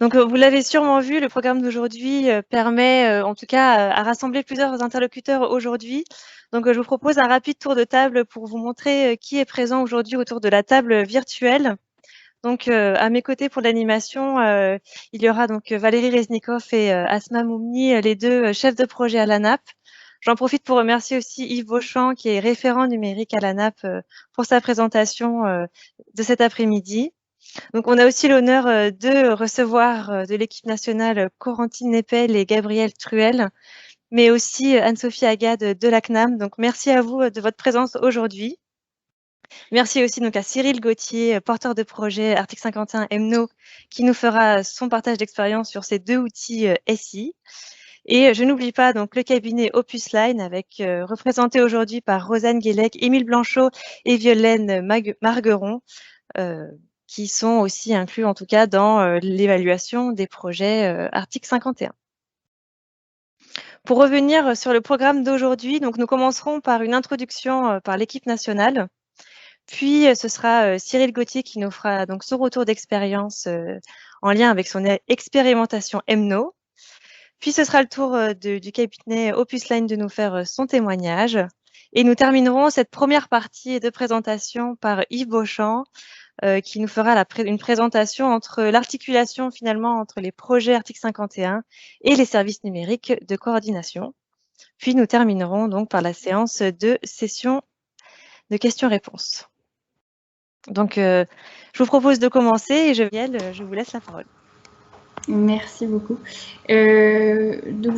Donc, vous l'avez sûrement vu, le programme d'aujourd'hui permet, en tout cas, à rassembler plusieurs interlocuteurs aujourd'hui. Donc, je vous propose un rapide tour de table pour vous montrer qui est présent aujourd'hui autour de la table virtuelle. Donc, à mes côtés pour l'animation, il y aura donc Valérie Reznikov et Asma Moumni, les deux chefs de projet à l'ANAP. J'en profite pour remercier aussi Yves Beauchamp, qui est référent numérique à l'ANAP, pour sa présentation de cet après-midi. Donc, on a aussi l'honneur de recevoir de l'équipe nationale Corentine Nepel et Gabrielle Truel, mais aussi Anne-Sophie Agade de la CNAM. Donc, merci à vous de votre présence aujourd'hui. Merci aussi donc à Cyril Gauthier, porteur de projet Article 51 MNO, qui nous fera son partage d'expérience sur ces deux outils SI. Et je n'oublie pas donc le cabinet Opus Line, avec représenté aujourd'hui par Rosanne Guélec, Émile Blanchot et Violaine Margueron, qui sont aussi inclus en tout cas dans l'évaluation des projets Article 51. Pour revenir sur le programme d'aujourd'hui, donc nous commencerons par une introduction par l'équipe nationale. Puis, ce sera Cyril Gauthier qui nous fera donc son retour d'expérience en lien avec son expérimentation MNO. Puis, ce sera le tour du cabinet Opus Line de nous faire son témoignage. Et nous terminerons cette première partie de présentation par Yves Beauchamp, qui nous fera une présentation entre l'articulation finalement entre les projets Article 51 et les services numériques de coordination. Puis, nous terminerons donc par la séance de session de questions-réponses. Donc, je vous propose de commencer et je vous laisse la parole. Merci beaucoup. Donc,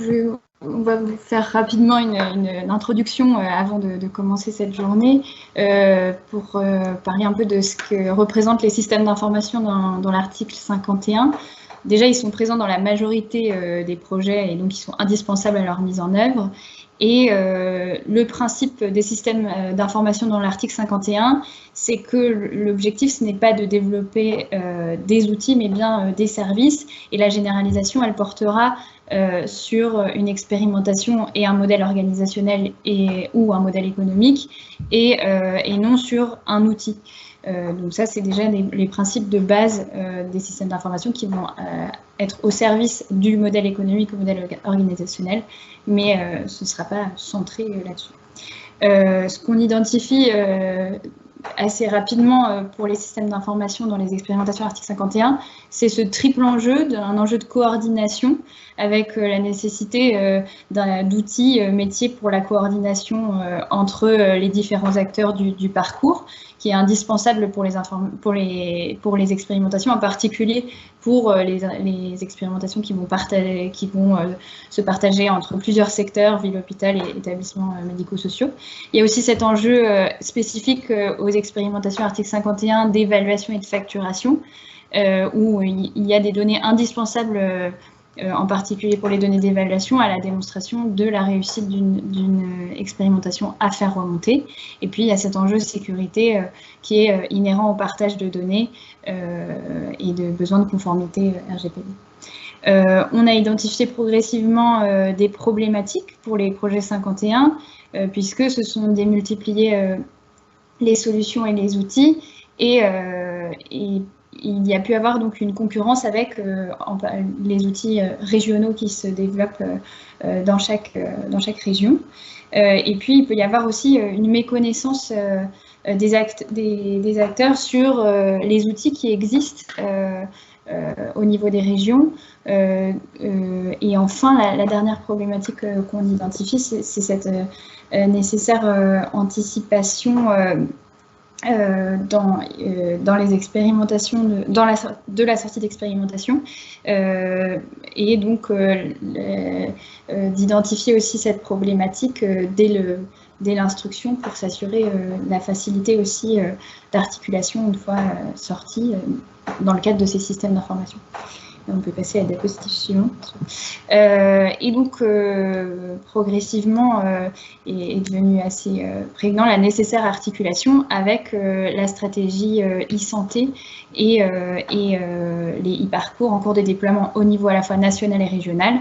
on va vous faire rapidement une introduction avant de commencer cette journée pour parler un peu de ce que représentent les systèmes d'information dans l'article 51. Déjà, ils sont présents dans la majorité des projets et donc ils sont indispensables à leur mise en œuvre. Et le principe des systèmes d'information dans l'article 51, c'est que l'objectif, ce n'est pas de développer des outils, mais bien des services. Et la généralisation, elle portera sur une expérimentation et un modèle organisationnel ou un modèle économique, et non sur un outil. Donc ça, c'est déjà les principes de base des systèmes d'information qui vont être au service du modèle économique, au modèle organisationnel, mais ce ne sera pas centré là-dessus. Ce qu'on identifie assez rapidement pour les systèmes d'information dans les expérimentations article 51, c'est ce triple enjeu, un enjeu de coordination avec la nécessité d'outils métiers pour la coordination entre les différents acteurs du parcours, qui est indispensable pour les expérimentations, en particulier pour les expérimentations qui vont se partager entre plusieurs secteurs, ville, hôpital et établissements médico-sociaux. Il y a aussi cet enjeu spécifique aux expérimentations article 51 d'évaluation et de facturation, où il y a des données indispensables, en particulier pour les données d'évaluation, à la démonstration de la réussite d'une expérimentation à faire remonter. Et puis, il y a cet enjeu de sécurité qui est inhérent au partage de données et de besoin de conformité RGPD. On a identifié progressivement des problématiques pour les projets 51, puisque ce sont démultipliés les solutions et les outils, et il y a pu avoir donc une concurrence avec les outils régionaux qui se développent dans chaque région. Et puis, il peut y avoir aussi une méconnaissance des acteurs sur les outils qui existent au niveau des régions. Et enfin, la dernière problématique qu'on identifie, c'est cette nécessaire anticipation dans les expérimentations de la sortie d'expérimentation, et donc d'identifier aussi cette problématique dès l'instruction pour s'assurer la facilité aussi d'articulation une fois sortie dans le cadre de ces systèmes d'information. On peut passer à la diapositive suivante. Et donc, progressivement, est devenu assez prégnant la nécessaire articulation avec la stratégie e-santé et les e-parcours en cours de déploiement au niveau à la fois national et régional.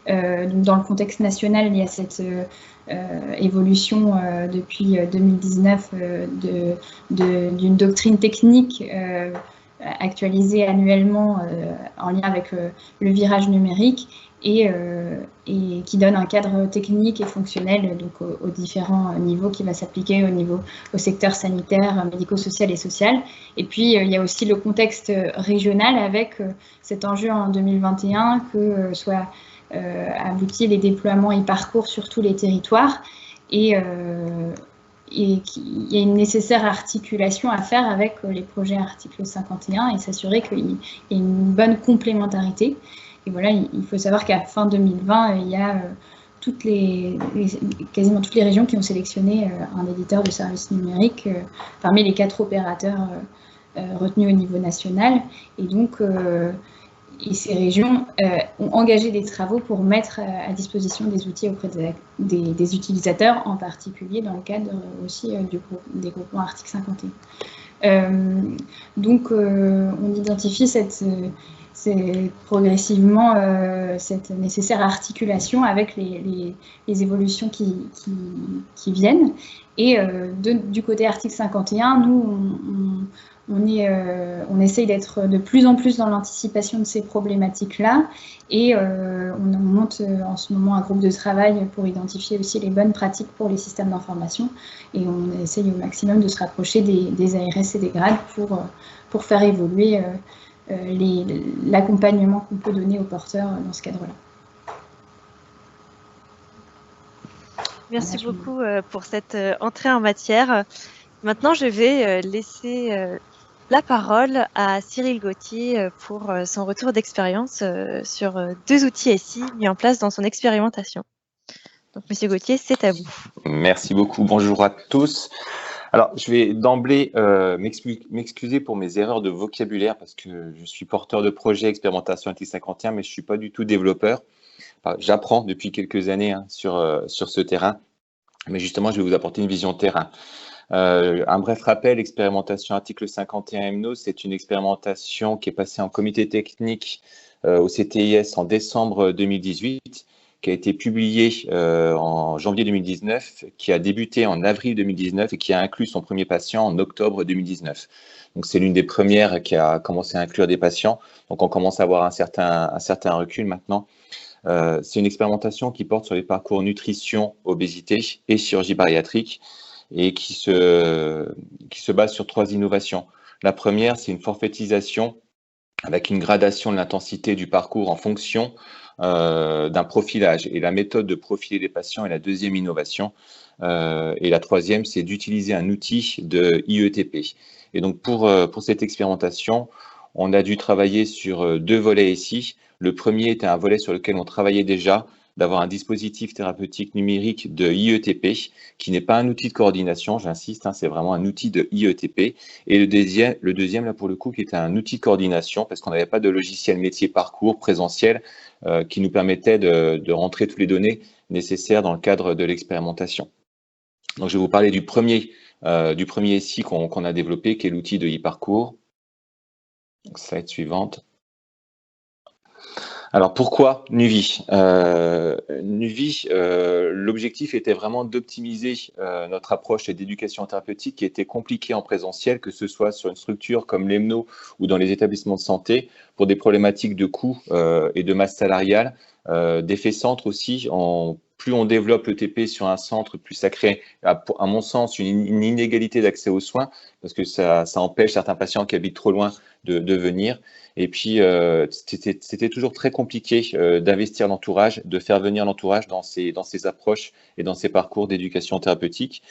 Dans le contexte national, il y a cette évolution depuis 2019 d'une doctrine technique actualisé annuellement en lien avec le virage numérique et qui donne un cadre technique et fonctionnel donc aux différents niveaux qui va s'appliquer au secteur sanitaire, médico-social et social. Et puis, il y a aussi le contexte régional avec cet enjeu en 2021 que soit abouti les déploiements et parcours sur tous les territoires et qu'il y a une nécessaire articulation à faire avec les projets article 51 et s'assurer qu'il y ait une bonne complémentarité. Et voilà, il faut savoir qu'à fin 2020, il y a quasiment toutes les régions qui ont sélectionné un éditeur de services numériques parmi les 4 opérateurs retenus au niveau national. Et donc, ces régions ont engagé des travaux pour mettre à disposition des outils auprès des utilisateurs, en particulier dans le cadre aussi des groupements article 51. Donc, on identifie progressivement cette nécessaire articulation avec les évolutions qui viennent. Et du côté article 51, nous, on essaye d'être de plus en plus dans l'anticipation de ces problématiques-là et on monte en ce moment un groupe de travail pour identifier aussi les bonnes pratiques pour les systèmes d'information et on essaye au maximum de se rapprocher des ARS et des grades pour faire évoluer l'accompagnement qu'on peut donner aux porteurs dans ce cadre-là. Merci beaucoup pour cette entrée en matière. Maintenant, je vais laisser la parole à Cyril Gauthier pour son retour d'expérience sur 2 outils SI mis en place dans son expérimentation. Donc, Monsieur Gauthier, c'est à vous. Merci beaucoup. Bonjour à tous. Alors, je vais d'emblée m'excuser pour mes erreurs de vocabulaire parce que je suis porteur de projet expérimentation IT51, mais je ne suis pas du tout développeur. Enfin, j'apprends depuis quelques années sur ce terrain, mais justement, je vais vous apporter une vision terrain. Un bref rappel, l'expérimentation article 51 MNO, c'est une expérimentation qui est passée en comité technique au CTIS en décembre 2018, qui a été publiée en janvier 2019, qui a débuté en avril 2019 et qui a inclus son premier patient en octobre 2019. Donc, c'est l'une des premières qui a commencé à inclure des patients. Donc, on commence à avoir un certain recul maintenant. C'est une expérimentation qui porte sur les parcours nutrition, obésité et chirurgie bariatrique et qui se base sur 3 innovations. La première, c'est une forfaitisation avec une gradation de l'intensité du parcours en fonction d'un profilage. Et la méthode de profiler les patients est la deuxième innovation. Et la troisième, c'est d'utiliser un outil de IETP. Et donc, pour cette expérimentation, on a dû travailler sur 2 volets ici. Le premier était un volet sur lequel on travaillait déjà, d'avoir un dispositif thérapeutique numérique de IETP, qui n'est pas un outil de coordination, j'insiste, c'est vraiment un outil de IETP. Et le deuxième, là pour le coup, qui était un outil de coordination, parce qu'on n'avait pas de logiciel métier parcours présentiel qui nous permettait de rentrer toutes les données nécessaires dans le cadre de l'expérimentation. Donc, je vais vous parler du premier SI qu'on a développé, qui est l'outil de e-parcours. Slide suivante. Alors, pourquoi Nuvi Nuvi, l'objectif était vraiment d'optimiser notre approche d'éducation thérapeutique qui était compliquée en présentiel, que ce soit sur une structure comme l'EMNO ou dans les établissements de santé, pour des problématiques de coûts et de masse salariale, d'effets centres aussi. Plus on développe l'ETP sur un centre, plus ça crée, à mon sens, une inégalité d'accès aux soins, parce que ça empêche certains patients qui habitent trop loin de venir. Et puis, c'était toujours très compliqué d'investir l'entourage, de faire venir l'entourage dans ces approches et dans ces parcours d'éducation thérapeutique.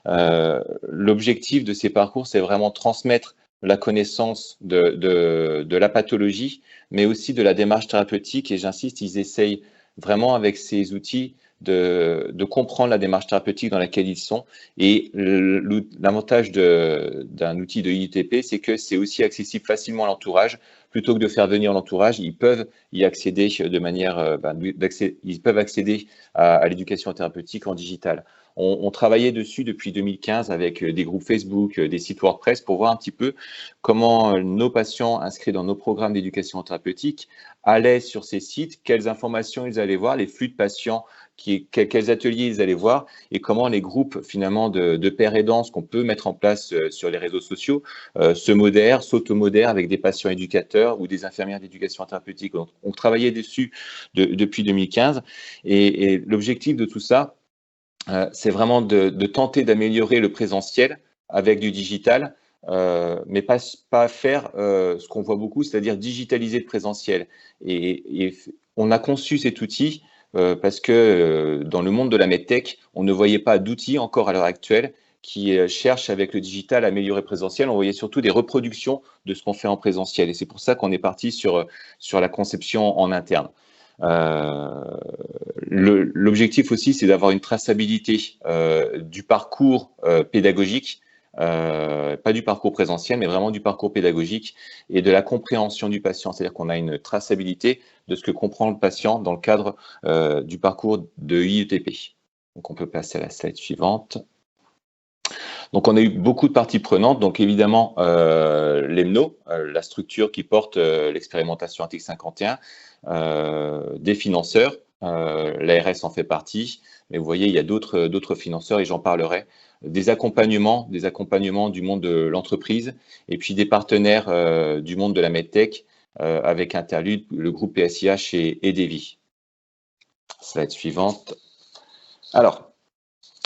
L'objectif de ces parcours, c'est vraiment transmettre la connaissance de la pathologie, mais aussi de la démarche thérapeutique. Et j'insiste, ils essayent vraiment avec ces outils de comprendre la démarche thérapeutique dans laquelle ils sont. Et l'avantage d'un outil de IETP, c'est que c'est aussi accessible facilement à l'entourage. Plutôt que de faire venir l'entourage, ils peuvent y accéder de manière, ils peuvent accéder à l'éducation thérapeutique en digital. On travaillait dessus depuis 2015 avec des groupes Facebook, des sites WordPress pour voir un petit peu comment nos patients inscrits dans nos programmes d'éducation thérapeutique allaient sur ces sites, quelles informations ils allaient voir, les flux de patients quels ateliers ils allaient voir et comment les groupes finalement de pairs aidants qu'on peut mettre en place sur les réseaux sociaux se modèrent, s'automodèrent avec des patients éducateurs ou des infirmières d'éducation thérapeutique. Donc, on travaillait dessus depuis 2015 et l'objectif de tout ça, c'est vraiment de tenter d'améliorer le présentiel avec du digital, mais pas faire ce qu'on voit beaucoup, c'est-à-dire digitaliser le présentiel. Et on a conçu cet outil parce que dans le monde de la medtech, on ne voyait pas d'outils encore à l'heure actuelle qui cherchent avec le digital à améliorer le présentiel. On voyait surtout des reproductions de ce qu'on fait en présentiel. Et c'est pour ça qu'on est parti sur la conception en interne. L'objectif aussi, c'est d'avoir une traçabilité du parcours pédagogique, pas du parcours présentiel, mais vraiment du parcours pédagogique et de la compréhension du patient. C'est-à-dire qu'on a une traçabilité de ce que comprend le patient dans le cadre du parcours de IETP. Donc, on peut passer à la slide suivante. Donc, on a eu beaucoup de parties prenantes. Donc, évidemment, l'EMNO, la structure qui porte l'expérimentation Article 51, des financeurs, l'ARS en fait partie, mais vous voyez, il y a d'autres financeurs et j'en parlerai, des accompagnements du monde de l'entreprise et puis des partenaires du monde de la medtech avec Interlude, le groupe PSIH et Devi. Slide suivante. Alors,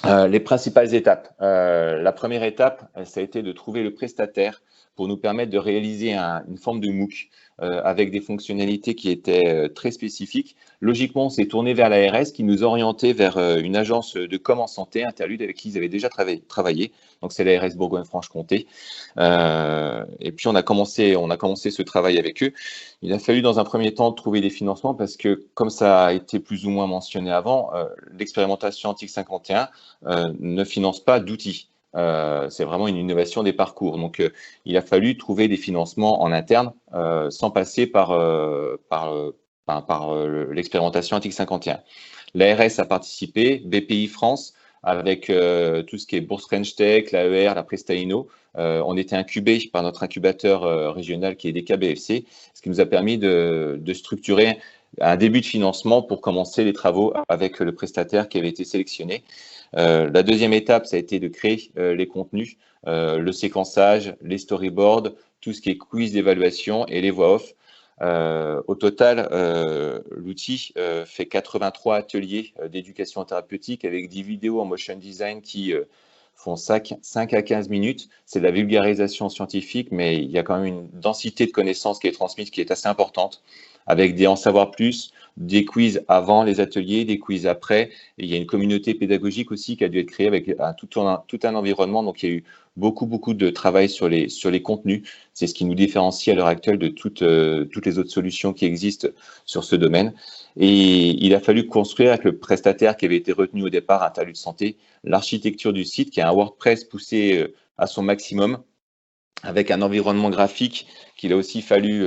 les principales étapes. La première étape, ça a été de trouver le prestataire pour nous permettre de réaliser une forme de MOOC avec des fonctionnalités qui étaient très spécifiques. Logiquement, on s'est tourné vers l'ARS qui nous orientait vers une agence de com en santé, Interlude, avec qui ils avaient déjà travaillé. Donc, c'est l'ARS Bourgogne-Franche-Comté. Et puis, on a commencé ce travail avec eux. Il a fallu, dans un premier temps, trouver des financements parce que, comme ça a été plus ou moins mentionné avant, l'expérimentation Article 51 ne finance pas d'outils. C'est vraiment une innovation des parcours. Donc, il a fallu trouver des financements en interne sans passer par l'expérimentation Article 51. L'ARS a participé, BPI France, avec tout ce qui est Bourse French Tech, l'AER, la Prestaino. On était incubé par notre incubateur régional qui est DKBFC, ce qui nous a permis de structurer un début de financement pour commencer les travaux avec le prestataire qui avait été sélectionné. La deuxième étape, ça a été de créer les contenus, le séquençage, les storyboards, tout ce qui est quiz d'évaluation et les voix off. Au total, l'outil fait 83 ateliers d'éducation thérapeutique avec des vidéos en motion design qui font 5 à 15 minutes. C'est de la vulgarisation scientifique, mais il y a quand même une densité de connaissances qui est transmise qui est assez importante, avec des en savoir plus, des quiz avant les ateliers, des quiz après. Et il y a une communauté pédagogique aussi qui a dû être créée avec tout un environnement. Donc, il y a eu beaucoup de travail sur les contenus. C'est ce qui nous différencie à l'heure actuelle de toutes les autres solutions qui existent sur ce domaine. Et il a fallu construire avec le prestataire qui avait été retenu au départ, Interlude Santé, l'architecture du site qui est un WordPress poussé à son maximum avec un environnement graphique qu'il a aussi fallu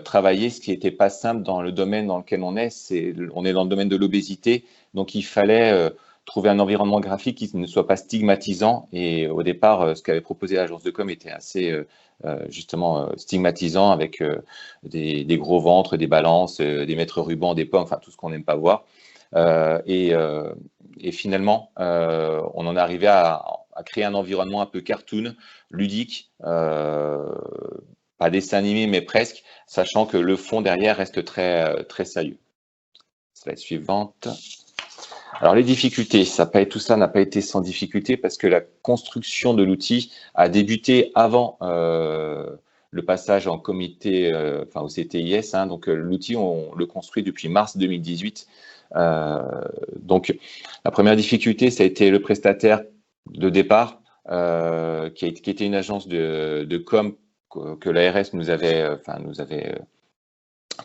travailler, ce qui n'était pas simple dans le domaine dans lequel on est. On est dans le domaine de l'obésité, donc il fallait trouver un environnement graphique qui ne soit pas stigmatisant. Et au départ, ce qu'avait proposé l'agence de com était assez justement stigmatisant avec des gros ventres, des balances, des mètres rubans, des pommes, enfin tout ce qu'on n'aime pas voir. Et finalement, on en est arrivé à créer un environnement un peu cartoon, ludique, pas dessin animé, mais presque, sachant que le fond derrière reste très sérieux. Slide suivante. Alors, les difficultés, tout ça n'a pas été sans difficulté parce que la construction de l'outil a débuté avant le passage en comité, au CTIS. Donc, l'outil, on le construit depuis mars 2018. Donc, la première difficulté, ça a été le prestataire de départ, qui était une agence de com que l'ARS nous avait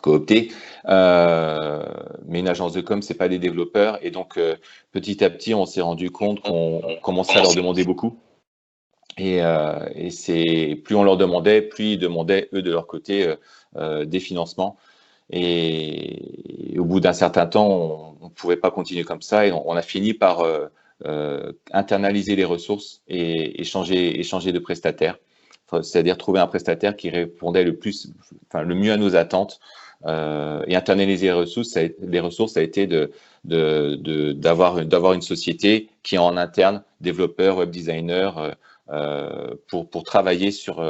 coopté, mais une agence de com, c'est pas des développeurs, et donc petit à petit, on s'est rendu compte qu'on commençait à leur demander beaucoup, et c'est plus on leur demandait, plus ils demandaient eux de leur côté des financements, et au bout d'un certain temps, on ne pouvait pas continuer comme ça, et on a fini par internaliser les ressources et changer de prestataire. C'est-à-dire trouver un prestataire qui répondait le mieux à nos attentes et internaliser les ressources, ça a été d'avoir une société qui est en interne, développeur, web designer, pour travailler sur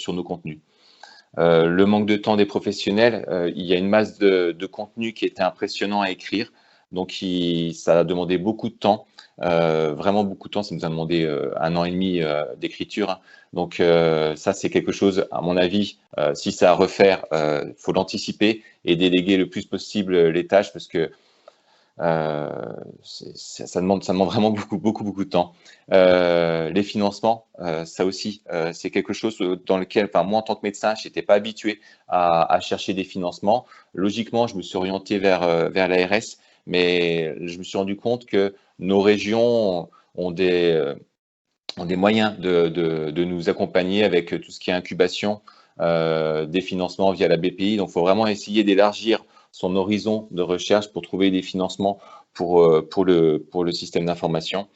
nos contenus. Le manque de temps des professionnels, il y a une masse de contenu qui était impressionnant à écrire, donc ça a demandé beaucoup de temps, vraiment beaucoup de temps, ça nous a demandé 1 an et demi d'écriture, hein. Donc ça c'est quelque chose, à mon avis, si c'est à refaire, il faut l'anticiper et déléguer le plus possible les tâches, parce que ça demande vraiment beaucoup de temps. Les financements, ça aussi, c'est quelque chose dans lequel, moi en tant que médecin, je n'étais pas habitué à chercher des financements. Logiquement, je me suis orienté vers l'ARS, mais je me suis rendu compte que nos régions ont des moyens de nous accompagner avec tout ce qui est incubation, des financements via la BPI. Donc, il faut vraiment essayer d'élargir son horizon de recherche pour trouver des financements pour le système d'information.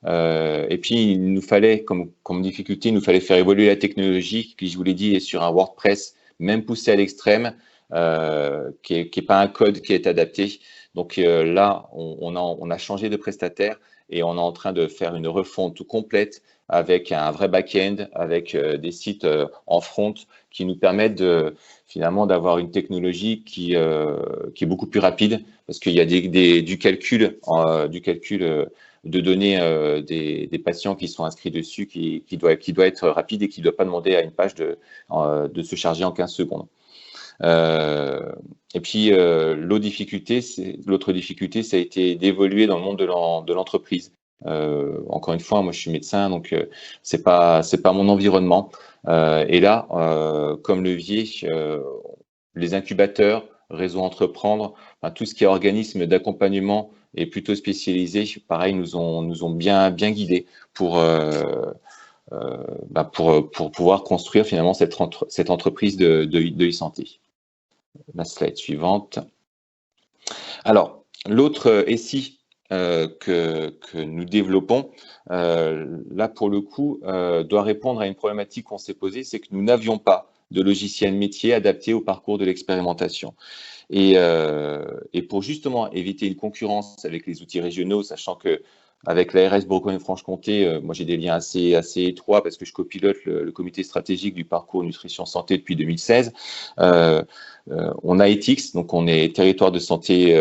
Et puis, il nous fallait, comme difficulté, il nous fallait faire évoluer la technologie, qui, je vous l'ai dit, est sur un WordPress, même poussé à l'extrême, qui est pas un code qui est adapté. Donc là, on a changé de prestataire et on est en train de faire une refonte complète avec un vrai back-end, avec des sites en front qui nous permettent finalement d'avoir une technologie qui est beaucoup plus rapide, parce qu'il y a du calcul de données des patients qui sont inscrits dessus qui doit être rapide et qui ne doit pas demander à une page de se charger en 15 secondes. Et puis l'autre difficulté, ça a été d'évoluer dans le monde de l'entreprise. Encore une fois, moi je suis médecin, donc c'est pas mon environnement. Et là, comme levier, les incubateurs, réseau entreprendre, tout ce qui est organisme d'accompagnement est plutôt spécialisé. Pareil, nous ont bien guidés pour pouvoir construire finalement cette entreprise de e-santé. La slide suivante. Alors, l'autre SI que nous développons, là pour le coup, doit répondre à une problématique qu'on s'est posée, c'est que nous n'avions pas de logiciel métier adapté au parcours de l'expérimentation. Et pour justement éviter une concurrence avec les outils régionaux, sachant que avec l'ARS Bourgogne-Franche-Comté, moi j'ai des liens assez étroits parce que je copilote le comité stratégique du parcours nutrition santé depuis 2016. On a ETIX, donc on est territoire de santé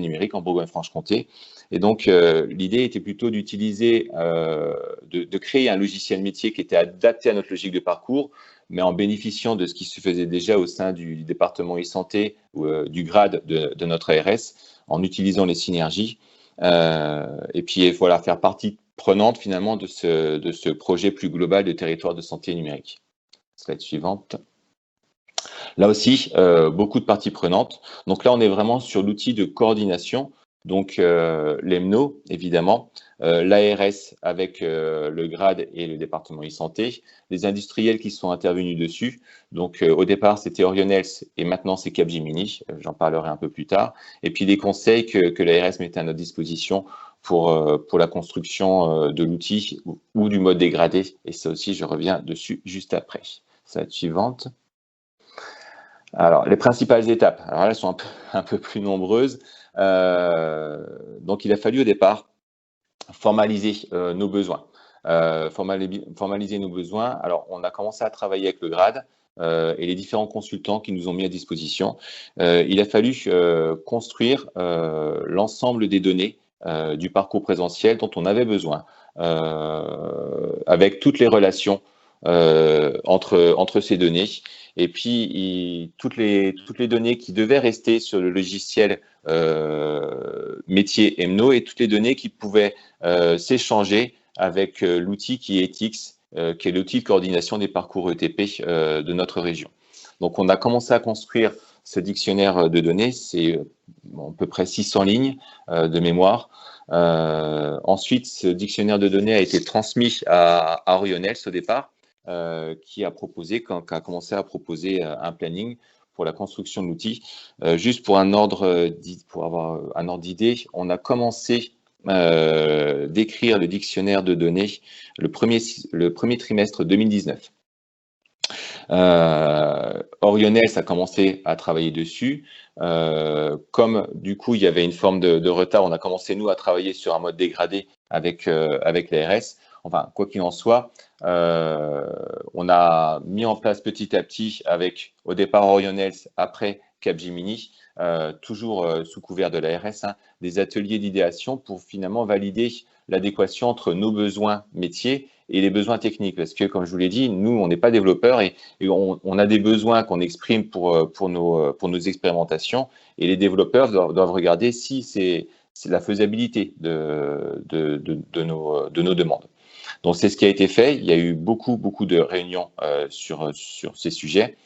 numérique en Bourgogne-Franche-Comté. Et donc l'idée était plutôt d'utiliser, de créer un logiciel métier qui était adapté à notre logique de parcours, mais en bénéficiant de ce qui se faisait déjà au sein du département e-santé ou du grade de notre ARS, en utilisant les synergies. Et puis voilà, faire partie prenante finalement de ce projet plus global de territoire de santé numérique. Slide suivante. Là aussi, beaucoup de parties prenantes. Donc là, on est vraiment sur l'outil de coordination. Donc l'EMNO, évidemment, l'ARS avec le grade et le département e-santé, les industriels qui sont intervenus dessus. Donc au départ, c'était Orionels et maintenant c'est Capgemini, j'en parlerai un peu plus tard. Et puis les conseils que l'ARS mettait à notre disposition pour la construction de l'outil ou du mode dégradé. Et ça aussi, je reviens dessus juste après. Slide suivante. Alors, les principales étapes, alors là, elles sont un peu plus nombreuses. Donc, il a fallu au départ formaliser nos besoins. Formaliser nos besoins. Alors, on a commencé à travailler avec le grade et les différents consultants qui nous ont mis à disposition. Il a fallu construire l'ensemble des données du parcours présentiel dont on avait besoin, avec toutes les relations entre ces données. Et puis, toutes les données qui devaient rester sur le logiciel métier EMNO et toutes les données qui pouvaient s'échanger avec l'outil qui est ETIX, qui est l'outil de coordination des parcours ETP de notre région. Donc, on a commencé à construire ce dictionnaire de données. C'est à peu près 600 lignes de mémoire. Ensuite, ce dictionnaire de données a été transmis à Orionels au départ, qui a commencé à proposer un planning pour la construction de l'outil. Juste pour avoir un ordre d'idée, on a commencé d'écrire le dictionnaire de données le premier trimestre 2019. Orionels a commencé à travailler dessus. Comme du coup il y avait une forme de retard, on a commencé nous à travailler sur un mode dégradé avec l'ARS. Enfin, quoi qu'il en soit, on a mis en place petit à petit avec au départ Orionels, après Capgemini, toujours sous couvert de l'ARS, des ateliers d'idéation pour finalement valider l'adéquation entre nos besoins métiers et les besoins techniques. Parce que, comme je vous l'ai dit, nous, on n'est pas développeurs et on a des besoins qu'on exprime pour nos expérimentations et les développeurs doivent regarder si c'est la faisabilité de nos demandes. Donc, c'est ce qui a été fait. Il y a eu beaucoup de réunions sur ces sujets.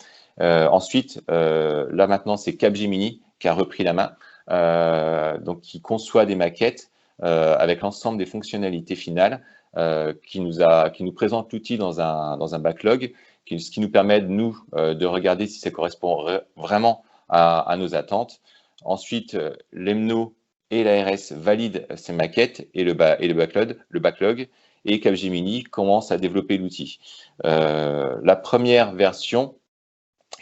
Ensuite, là maintenant, c'est Capgemini qui a repris la main, donc qui conçoit des maquettes avec l'ensemble des fonctionnalités finales, qui nous présente l'outil dans un backlog, ce qui nous permet de regarder si ça correspond vraiment à nos attentes. Ensuite, l'EMNO et l'ARS valident ces maquettes et le backlog, et Capgemini commence à développer l'outil. La première version,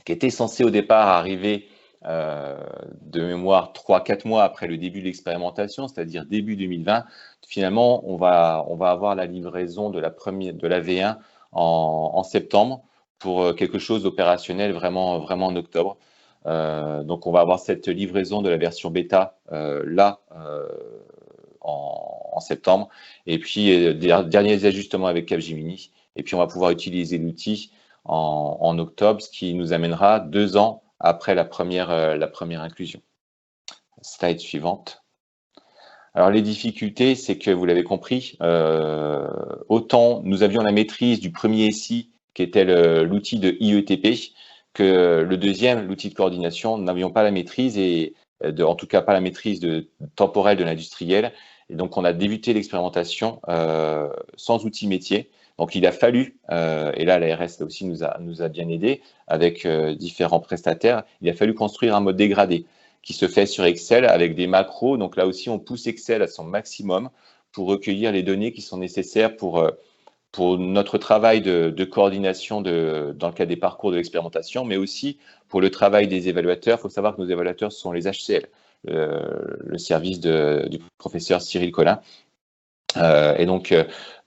qui était censée au départ arriver de mémoire 3-4 mois après le début de l'expérimentation, c'est-à-dire début 2020, finalement, on va avoir la livraison de la V1 en septembre pour quelque chose d'opérationnel vraiment en octobre. Donc, on va avoir cette livraison de la version bêta là en septembre. Et puis, derniers ajustements avec Capgemini. Et puis, on va pouvoir utiliser l'outil en octobre, ce qui nous amènera 2 ans après la première inclusion. Slide suivante. Alors, les difficultés, c'est que vous l'avez compris, autant nous avions la maîtrise du premier SI, qui était l'outil de IETP, que le deuxième, l'outil de coordination, nous n'avions pas la maîtrise, en tout cas pas la maîtrise temporelle de l'industriel. Et donc, on a débuté l'expérimentation sans outil métier. Donc, il a fallu, et là, l'ARS aussi nous a bien aidé avec différents prestataires, il a fallu construire un mode dégradé qui se fait sur Excel avec des macros. Donc, là aussi, on pousse Excel à son maximum pour recueillir les données qui sont nécessaires pour notre travail de coordination dans le cadre des parcours de l'expérimentation, mais aussi pour le travail des évaluateurs. Il faut savoir que nos évaluateurs sont les HCL, le service du professeur Cyril Collin. Et donc,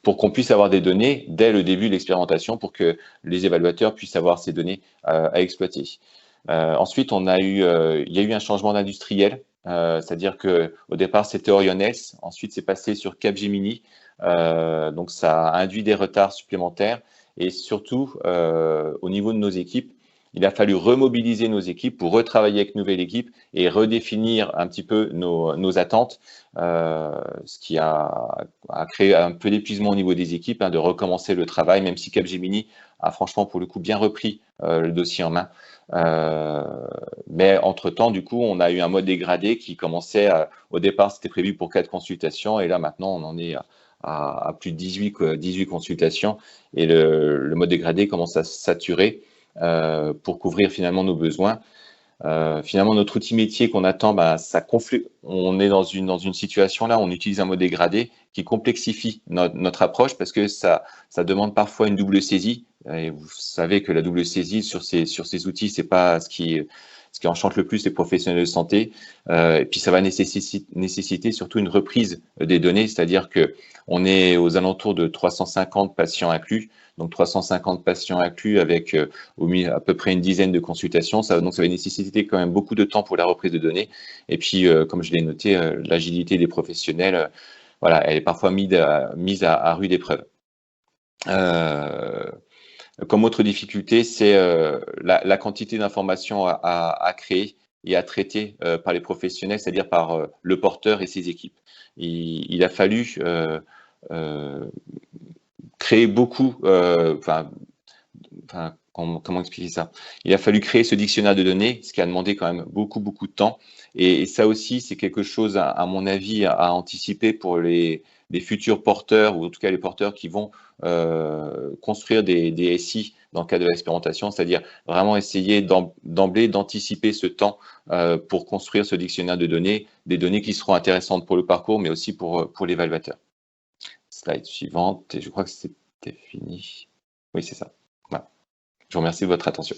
pour qu'on puisse avoir des données dès le début de l'expérimentation, pour que les évaluateurs puissent avoir ces données à exploiter. Ensuite, il y a eu un changement d'industriel, c'est-à-dire qu'au départ, c'était Orionels, ensuite, c'est passé sur Capgemini, donc ça a induit des retards supplémentaires, et surtout, au niveau de nos équipes, il a fallu remobiliser nos équipes pour retravailler avec une nouvelle équipe et redéfinir un petit peu nos attentes, ce qui a créé un peu d'épuisement au niveau des équipes, de recommencer le travail, même si Capgemini a franchement pour le coup bien repris le dossier en main. Mais entre-temps, du coup, on a eu un mode dégradé qui commençait, au départ, c'était prévu pour 4 consultations, et là maintenant, on en est à plus de 18 consultations, et le mode dégradé commence à saturer pour couvrir finalement nos besoins. Finalement, notre outil métier qu'on attend, ça on est dans une situation là, on utilise un mode dégradé qui complexifie notre approche parce que ça demande parfois une double saisie. Et vous savez que la double saisie sur ces outils, c'est pas ce qui enchante le plus les professionnels de santé. Et puis ça va nécessiter surtout une reprise des données, c'est-à-dire que on est aux alentours de 350 patients inclus. Donc 350 patients inclus avec à peu près une dizaine de consultations. Donc ça va nécessiter quand même beaucoup de temps pour la reprise de données. Et puis, comme je l'ai noté, l'agilité des professionnels, voilà, elle est parfois mise à rude épreuve. Comme autre difficulté, c'est la quantité d'informations à créer et à traiter par les professionnels, c'est-à-dire par le porteur et ses équipes. Il a fallu créer beaucoup, comment expliquer ça? Il a fallu créer ce dictionnaire de données, ce qui a demandé quand même beaucoup de temps. Et ça aussi, c'est quelque chose, à mon avis, à anticiper pour les futurs porteurs, ou en tout cas les porteurs qui vont construire des SI dans le cadre de l'expérimentation, c'est-à-dire vraiment essayer d'emblée d'anticiper ce temps pour construire ce dictionnaire de données, des données qui seront intéressantes pour le parcours, mais aussi pour l'évaluateur. Slide suivante, et je crois que c'était fini. Oui, c'est ça. Voilà. Je vous remercie de votre attention.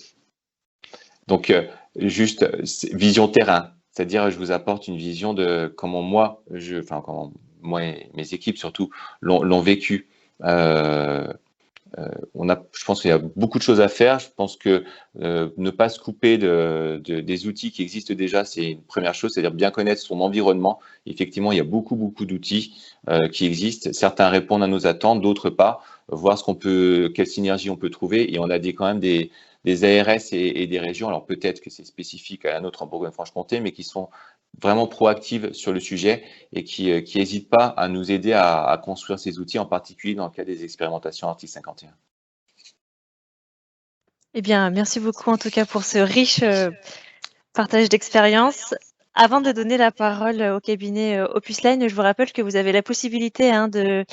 Donc, juste vision terrain, c'est-à-dire je vous apporte une vision de comment moi, comment moi et mes équipes surtout l'ont vécu. Je pense qu'il y a beaucoup de choses à faire. Je pense que ne pas se couper des outils qui existent déjà, c'est une première chose, c'est-à-dire bien connaître son environnement. Effectivement, il y a beaucoup d'outils qui existent. Certains répondent à nos attentes, d'autres pas. Voir quelle synergie on peut trouver. Et on a quand même des ARS et des régions. Alors peut-être que c'est spécifique à la nôtre en Bourgogne-Franche-Comté, mais qui sont vraiment proactives sur le sujet et qui n'hésitent pas à nous aider à construire ces outils, en particulier dans le cas des expérimentations article 51. Eh bien, merci beaucoup en tout cas pour ce riche partage d'expérience. Avant de donner la parole au cabinet Opusline, je vous rappelle que vous avez la possibilité de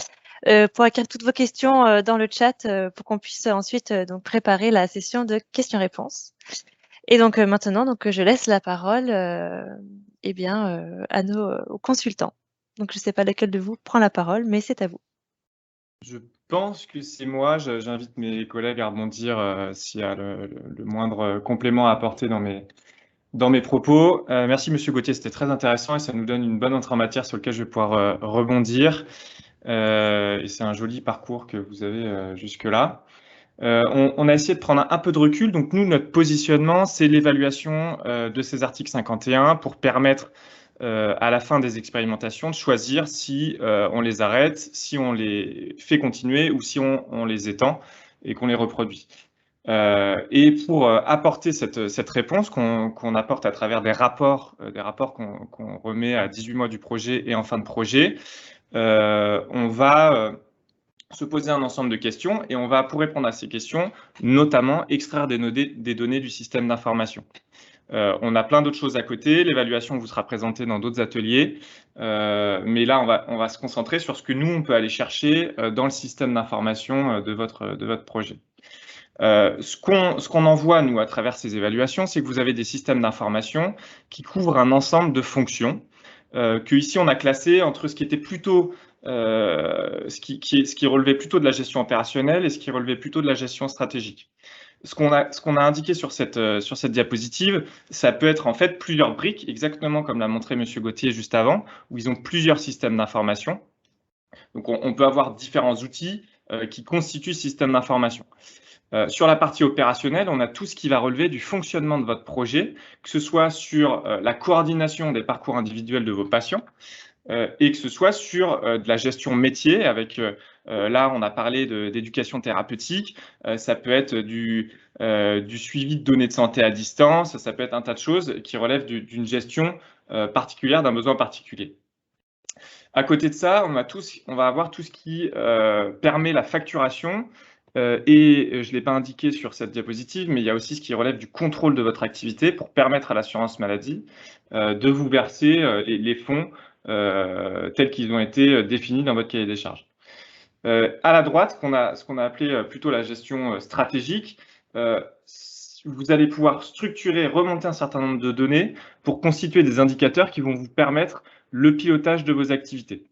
pour écrire toutes vos questions dans le chat pour qu'on puisse ensuite donc préparer la session de questions-réponses. Et donc maintenant, je laisse la parole aux consultants. Donc je ne sais pas lequel de vous prend la parole, mais c'est à vous. Je pense que c'est moi. J'invite mes collègues à rebondir s'il y a le moindre complément à apporter dans mes propos. Merci Monsieur Gauthier, c'était très intéressant et ça nous donne une bonne entrée en matière sur laquelle je vais pouvoir rebondir. Et c'est un joli parcours que vous avez jusque-là. On a essayé de prendre un peu de recul. Donc nous, notre positionnement, c'est l'évaluation de ces articles 51 pour permettre à la fin des expérimentations de choisir si on les arrête, si on les fait continuer ou si on les étend et qu'on les reproduit. Et pour apporter cette réponse qu'on apporte à travers des rapports qu'on remet à 18 mois du projet et en fin de projet, on va se poser un ensemble de questions et on va, pour répondre à ces questions, notamment extraire des données du système d'information. On a plein d'autres choses à côté, l'évaluation vous sera présentée dans d'autres ateliers, mais là on va se concentrer sur ce que nous on peut aller chercher dans le système d'information de votre projet. Ce qu'on en voit nous à travers ces évaluations, c'est que vous avez des systèmes d'information qui couvrent un ensemble de fonctions que ici on a classé entre ce qui était plutôt ce qui relevait plutôt de la gestion opérationnelle et ce qui relevait plutôt de la gestion stratégique. Ce qu'on a indiqué sur cette diapositive, ça peut être en fait plusieurs briques, exactement comme l'a montré Monsieur Gauthier juste avant, où ils ont plusieurs systèmes d'information. Donc on peut avoir différents outils qui constituent ce système d'information. Sur la partie opérationnelle, on a tout ce qui va relever du fonctionnement de votre projet, que ce soit sur la coordination des parcours individuels de vos patients, et que ce soit sur de la gestion métier avec, là on a parlé d'éducation thérapeutique, ça peut être du suivi de données de santé à distance, ça peut être un tas de choses qui relèvent d'une gestion particulière, d'un besoin particulier. À côté de ça, on va avoir tout ce qui permet la facturation, et je ne l'ai pas indiqué sur cette diapositive, mais il y a aussi ce qui relève du contrôle de votre activité pour permettre à l'assurance maladie de vous verser les fonds tels qu'ils ont été définis dans votre cahier des charges. À la droite, ce qu'on a appelé plutôt la gestion stratégique, vous allez pouvoir structurer, remonter un certain nombre de données pour constituer des indicateurs qui vont vous permettre le pilotage de vos activités.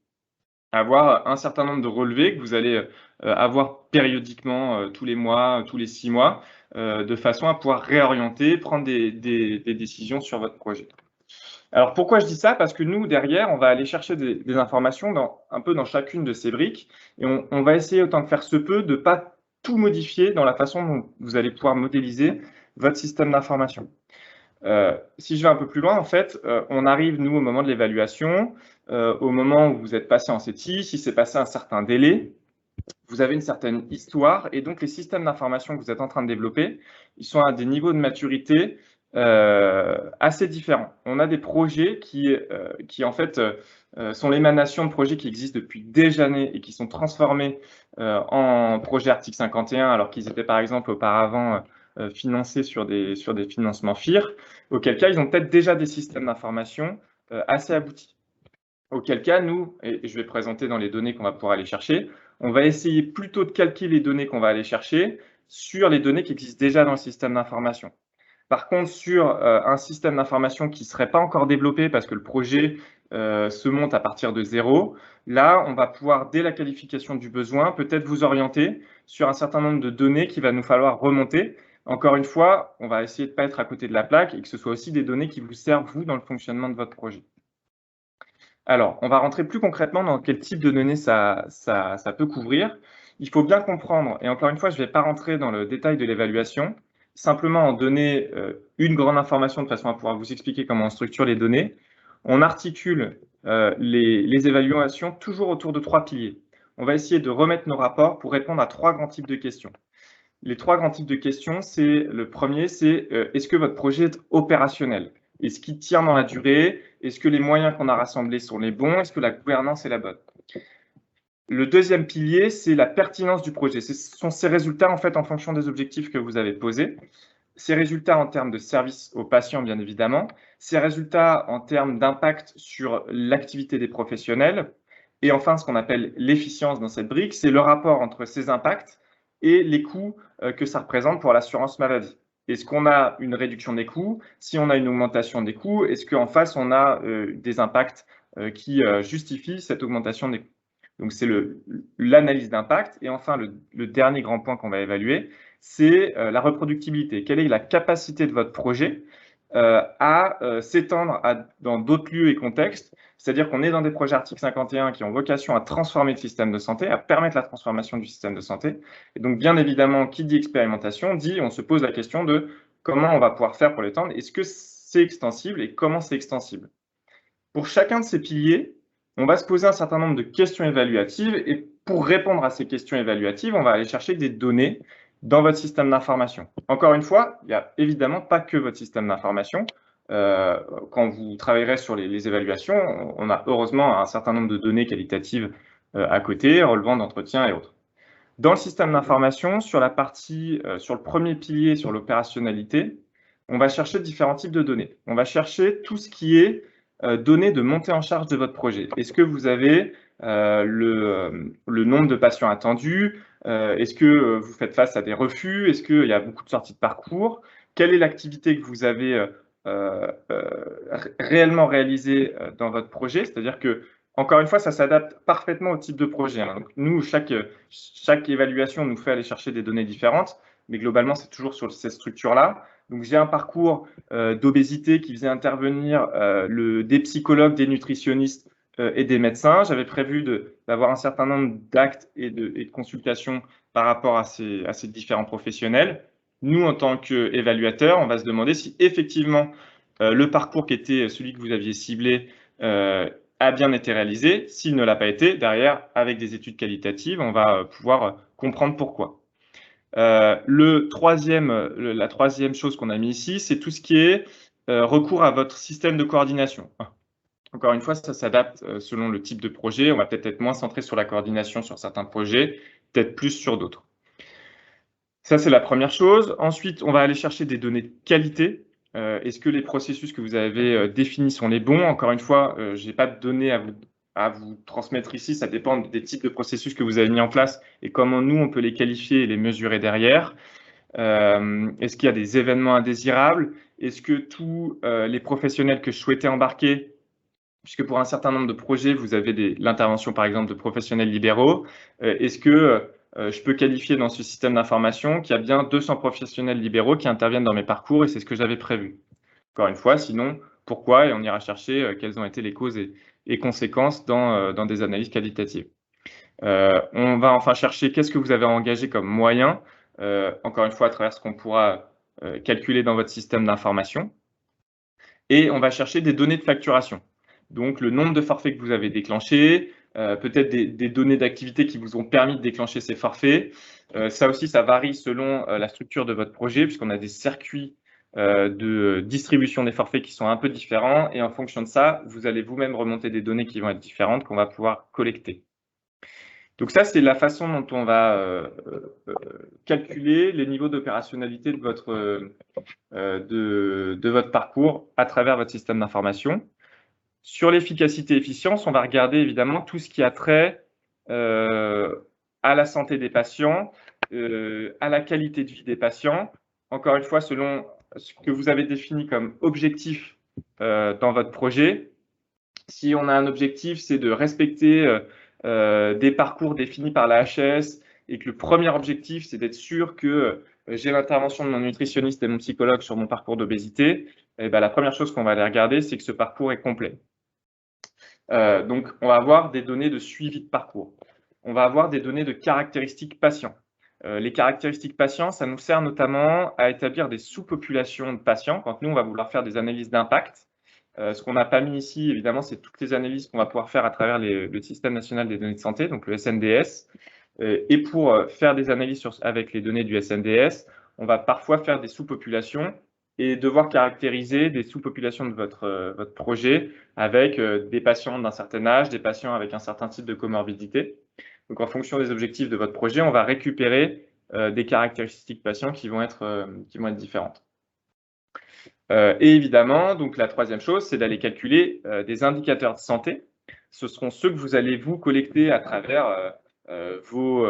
Avoir un certain nombre de relevés que vous allez avoir périodiquement tous les mois, tous les 6 mois, de façon à pouvoir réorienter, prendre des décisions sur votre projet. Alors pourquoi je dis ça? Parce que nous, derrière, on va aller chercher des informations un peu dans chacune de ces briques et on va essayer autant que faire se peut de ne pas tout modifier dans la façon dont vous allez pouvoir modéliser votre système d'information. Si je vais un peu plus loin, en fait, on arrive, nous, au moment de l'évaluation, au moment où vous êtes passé en CETI, si c'est passé un certain délai, vous avez une certaine histoire et donc les systèmes d'information que vous êtes en train de développer, ils sont à des niveaux de maturité assez différents. On a des projets qui en fait, sont l'émanation de projets qui existent depuis des années et qui sont transformés en projets article 51, alors qu'ils étaient par exemple auparavant financés sur des financements FIR, auquel cas ils ont peut-être déjà des systèmes d'information assez aboutis. Auquel cas, nous, et je vais présenter dans les données qu'on va pouvoir aller chercher, on va essayer plutôt de calquer les données qu'on va aller chercher sur les données qui existent déjà dans le système d'information. Par contre, sur un système d'information qui ne serait pas encore développé parce que le projet se monte à partir de zéro, là, on va pouvoir, dès la qualification du besoin, peut-être vous orienter sur un certain nombre de données qu'il va nous falloir remonter Encore une fois, on va essayer de ne pas être à côté de la plaque et que ce soit aussi des données qui vous servent, vous, dans le fonctionnement de votre projet. Alors, on va rentrer plus concrètement dans quel type de données ça peut couvrir. Il faut bien comprendre, et encore une fois, je ne vais pas rentrer dans le détail de l'évaluation, simplement en donner une grande information de façon à pouvoir vous expliquer comment on structure les données. On articule les évaluations toujours autour de 3 piliers. On va essayer de remettre nos rapports pour répondre à 3 grands types de questions. Les 3 grands types de questions, le premier, c'est est-ce que votre projet est opérationnel? Est-ce qu'il tient dans la durée? Est-ce que les moyens qu'on a rassemblés sont les bons? Est-ce que la gouvernance est la bonne? Le deuxième pilier, c'est la pertinence du projet. Ce sont ces résultats en fait en fonction des objectifs que vous avez posés. Ces résultats en termes de service aux patients, bien évidemment. Ces résultats en termes d'impact sur l'activité des professionnels. Et enfin, ce qu'on appelle l'efficience dans cette brique, c'est le rapport entre ces impacts et les coûts que ça représente pour l'assurance maladie. Est-ce qu'on a une réduction des coûts? Si on a une augmentation des coûts, est-ce qu'en face, on a des impacts qui justifient cette augmentation des coûts? Donc, c'est l'analyse d'impact. Et enfin, le dernier grand point qu'on va évaluer, c'est la reproductibilité. Quelle est la capacité de votre projet à s'étendre dans d'autres lieux et contextes? C'est-à-dire qu'on est dans des projets article 51 qui ont vocation à transformer le système de santé, à permettre la transformation du système de santé. Et donc, bien évidemment, qui dit expérimentation, on se pose la question de comment on va pouvoir faire pour l'étendre. Est-ce que c'est extensible et comment c'est extensible? Pour chacun de ces piliers, on va se poser un certain nombre de questions évaluatives et pour répondre à ces questions évaluatives, on va aller chercher des données dans votre système d'information. Encore une fois, il n'y a évidemment pas que votre système d'information. Quand vous travaillerez sur les évaluations, on a heureusement un certain nombre de données qualitatives à côté, relevant d'entretien et autres. Dans le système d'information, sur la partie, sur le premier pilier, sur l'opérationnalité, on va chercher différents types de données. On va chercher tout ce qui est données de montée en charge de votre projet. Est-ce que vous avez le nombre de patients attendus? Est-ce que vous faites face à des refus? Est-ce qu'il y a beaucoup de sorties de parcours? Quelle est l'activité que vous avez réellement réalisée dans votre projet? C'est-à-dire que, encore une fois, ça s'adapte parfaitement au type de projet. Donc, nous, chaque évaluation nous fait aller chercher des données différentes, mais globalement, c'est toujours sur ces structures-là. Donc, j'ai un parcours d'obésité qui faisait intervenir des psychologues, des nutritionnistes et des médecins. J'avais prévu d'avoir un certain nombre d'actes et de consultations par rapport à ces différents professionnels. Nous, en tant qu'évaluateurs, on va se demander si effectivement le parcours qui était celui que vous aviez ciblé a bien été réalisé. S'il ne l'a pas été, derrière, avec des études qualitatives, on va pouvoir comprendre pourquoi. La troisième chose qu'on a mis ici, c'est tout ce qui est recours à votre système de coordination. Encore une fois, ça s'adapte selon le type de projet. On va peut-être être moins centré sur la coordination sur certains projets, peut-être plus sur d'autres. Ça, c'est la première chose. Ensuite, on va aller chercher des données de qualité. Est-ce que les processus que vous avez définis sont les bons? Encore une fois, je n'ai pas de données à vous transmettre ici. Ça dépend des types de processus que vous avez mis en place et comment nous, on peut les qualifier et les mesurer derrière. Est-ce qu'il y a des événements indésirables? Est-ce que tous les professionnels que je souhaitais embarquer, puisque pour un certain nombre de projets, vous avez l'intervention, par exemple, de professionnels libéraux, est-ce que je peux qualifier dans ce système d'information qu'il y a bien 200 professionnels libéraux qui interviennent dans mes parcours et c'est ce que j'avais prévu? Encore une fois, sinon, pourquoi? Et on ira chercher quelles ont été les causes et conséquences dans des analyses qualitatives. On va enfin chercher qu'est-ce que vous avez engagé comme moyen, encore une fois, à travers ce qu'on pourra calculer dans votre système d'information. Et on va chercher des données de facturation. Donc, le nombre de forfaits que vous avez déclenchés, peut-être des données d'activité qui vous ont permis de déclencher ces forfaits. Ça aussi, ça varie selon la structure de votre projet, puisqu'on a des circuits de distribution des forfaits qui sont un peu différents. Et en fonction de ça, vous allez vous-même remonter des données qui vont être différentes qu'on va pouvoir collecter. Donc ça, c'est la façon dont on va calculer les niveaux d'opérationnalité de votre parcours à travers votre système d'information. Sur l'efficacité et efficience, on va regarder évidemment tout ce qui a trait à la santé des patients, à la qualité de vie des patients. Encore une fois, selon ce que vous avez défini comme objectif dans votre projet. Si on a un objectif, c'est de respecter des parcours définis par la HS et que le premier objectif, c'est d'être sûr que j'ai l'intervention de mon nutritionniste et mon psychologue sur mon parcours d'obésité, et ben, la première chose qu'on va aller regarder, c'est que ce parcours est complet. Donc, on va avoir des données de suivi de parcours. On va avoir des données de caractéristiques patients. Les caractéristiques patients, ça nous sert notamment à établir des sous-populations de patients quand nous, on va vouloir faire des analyses d'impact. Ce qu'on n'a pas mis ici, évidemment, c'est toutes les analyses qu'on va pouvoir faire à travers le Système national des données de santé, donc le SNDS. Et pour faire des analyses avec les données du SNDS, on va parfois faire des sous-populations et devoir caractériser des sous-populations de votre projet avec des patients d'un certain âge, des patients avec un certain type de comorbidité. Donc, en fonction des objectifs de votre projet, on va récupérer des caractéristiques patients qui vont être différentes. Et évidemment, donc la troisième chose, c'est d'aller calculer des indicateurs de santé. Ce seront ceux que vous allez vous collecter à travers vos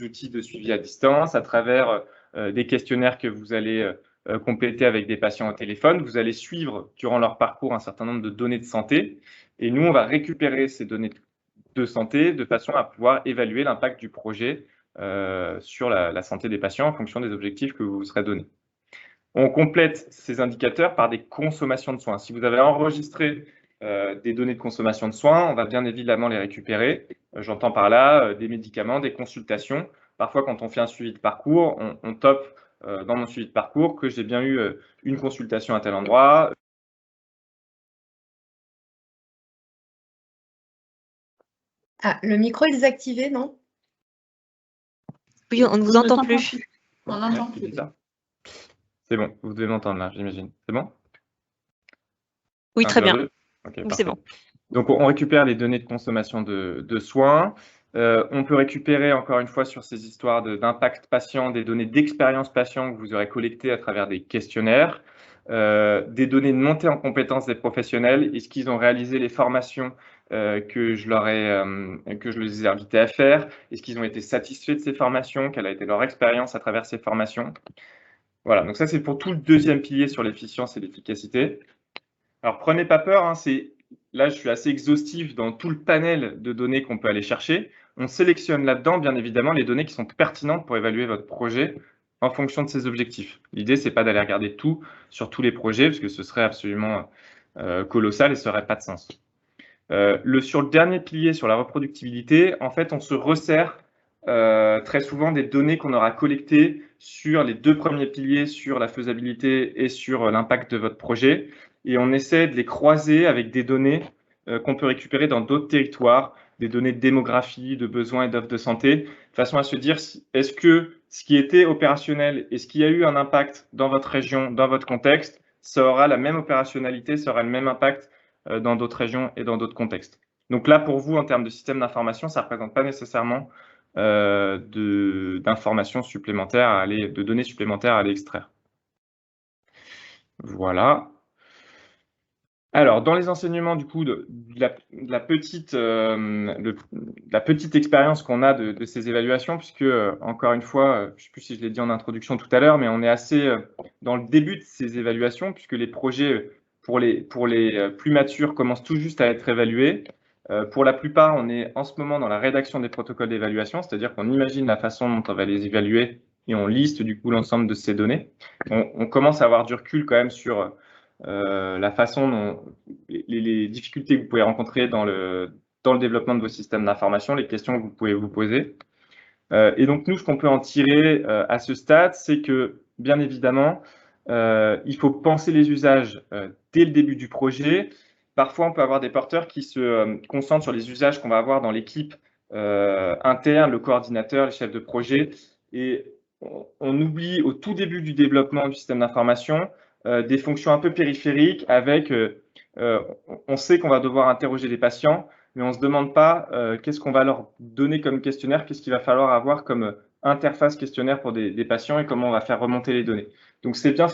outils de suivi à distance, à travers des questionnaires que vous allez compléter avec des patients au téléphone. Vous allez suivre durant leur parcours un certain nombre de données de santé. Et nous, on va récupérer ces données de santé de façon à pouvoir évaluer l'impact du projet sur la santé des patients en fonction des objectifs que vous vous serez donnés. On complète ces indicateurs par des consommations de soins. Si vous avez enregistré des données de consommation de soins, on va bien évidemment les récupérer. J'entends par là des médicaments, des consultations. Parfois, quand on fait un suivi de parcours, on top dans mon suivi de parcours que j'ai bien eu une consultation à tel endroit. Ah, le micro est désactivé, non? Oui, on ne vous entend plus. On n'entend plus. C'est bon, vous devez m'entendre là, j'imagine. C'est bon? Oui, très bien. Okay, c'est bon. Donc, on récupère les données de consommation de soins. On peut récupérer, encore une fois, sur ces histoires d'impact patient, des données d'expérience patient que vous aurez collectées à travers des questionnaires, des données de montée en compétences des professionnels. Est-ce qu'ils ont réalisé les formations que je les ai invités à faire? Est-ce qu'ils ont été satisfaits de ces formations? Quelle a été leur expérience à travers ces formations? Voilà, donc ça, c'est pour tout le deuxième pilier sur l'efficience et l'efficacité. Alors, prenez pas peur, hein, là, je suis assez exhaustif dans tout le panel de données qu'on peut aller chercher. On sélectionne là-dedans, bien évidemment, les données qui sont pertinentes pour évaluer votre projet en fonction de ses objectifs. L'idée, c'est pas d'aller regarder tout sur tous les projets, parce que ce serait absolument colossal et ça n'aurait pas de sens. Sur le dernier pilier, sur la reproductibilité, en fait, on se resserre très souvent des données qu'on aura collectées sur les deux premiers piliers, sur la faisabilité et sur l'impact de votre projet. Et on essaie de les croiser avec des données qu'on peut récupérer dans d'autres territoires, des données de démographie, de besoins et d'offres de santé, de façon à se dire, est-ce que ce qui était opérationnel et ce qui a eu un impact dans votre région, dans votre contexte, ça aura la même opérationnalité, ça aura le même impact dans d'autres régions et dans d'autres contextes. Donc là, pour vous, en termes de système d'information, ça ne représente pas nécessairement d'informations supplémentaires de données supplémentaires à aller extraire. Voilà. Alors, dans les enseignements, du coup, de la petite expérience qu'on a de ces évaluations, puisque, encore une fois, je ne sais plus si je l'ai dit en introduction tout à l'heure, mais on est assez dans le début de ces évaluations, puisque les projets, pour les plus matures, commencent tout juste à être évalués. Pour la plupart, on est en ce moment dans la rédaction des protocoles d'évaluation, c'est-à-dire qu'on imagine la façon dont on va les évaluer et on liste, du coup, l'ensemble de ces données. On commence à avoir du recul quand même sur la façon dont les difficultés que vous pouvez rencontrer dans le développement de vos systèmes d'information, les questions que vous pouvez vous poser. Et donc, nous, ce qu'on peut en tirer à ce stade, c'est que, bien évidemment, il faut penser les usages dès le début du projet. Parfois, on peut avoir des porteurs qui se concentrent sur les usages qu'on va avoir dans l'équipe interne, le coordinateur, les chefs de projet. Et on oublie au tout début du développement du système d'information des fonctions un peu périphériques avec, on sait qu'on va devoir interroger des patients, mais on ne se demande pas qu'est-ce qu'on va leur donner comme questionnaire, qu'est-ce qu'il va falloir avoir comme interface questionnaire pour des patients et comment on va faire remonter les données. Donc, c'est bien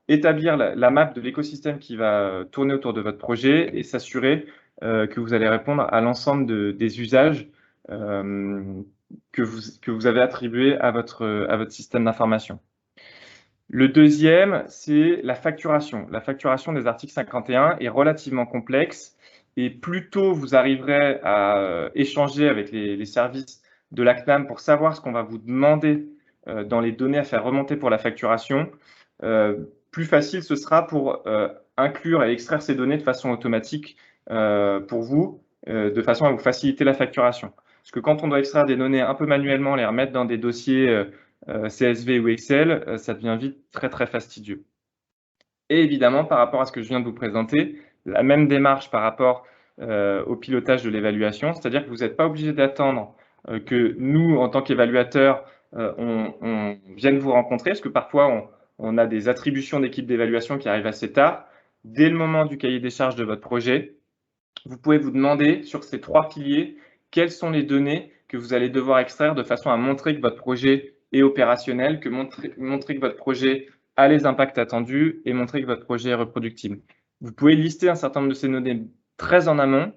établir la map de l'écosystème qui va tourner autour de votre projet et s'assurer que vous allez répondre à l'ensemble des usages que vous avez attribués à votre système d'information. Le deuxième, c'est la facturation. La facturation des articles 51 est relativement complexe et plus tôt vous arriverez à échanger avec les services de la CNAM pour savoir ce qu'on va vous demander dans les données à faire remonter pour la facturation, plus facile ce sera pour inclure et extraire ces données de façon automatique pour vous, de façon à vous faciliter la facturation. Parce que quand on doit extraire des données un peu manuellement, les remettre dans des dossiers CSV ou Excel, ça devient vite très fastidieux. Et évidemment, par rapport à ce que je viens de vous présenter, la même démarche par rapport au pilotage de l'évaluation, c'est-à-dire que vous n'êtes pas obligé d'attendre que nous, en tant qu'évaluateurs, on vienne vous rencontrer, parce que parfois, on a des attributions d'équipe d'évaluation qui arrivent assez tard. Dès le moment du cahier des charges de votre projet, vous pouvez vous demander sur ces 3 piliers, quelles sont les données que vous allez devoir extraire de façon à montrer que votre projet est opérationnel, que montrer que votre projet a les impacts attendus et montrer que votre projet est reproductible. Vous pouvez lister un certain nombre de ces données très en amont.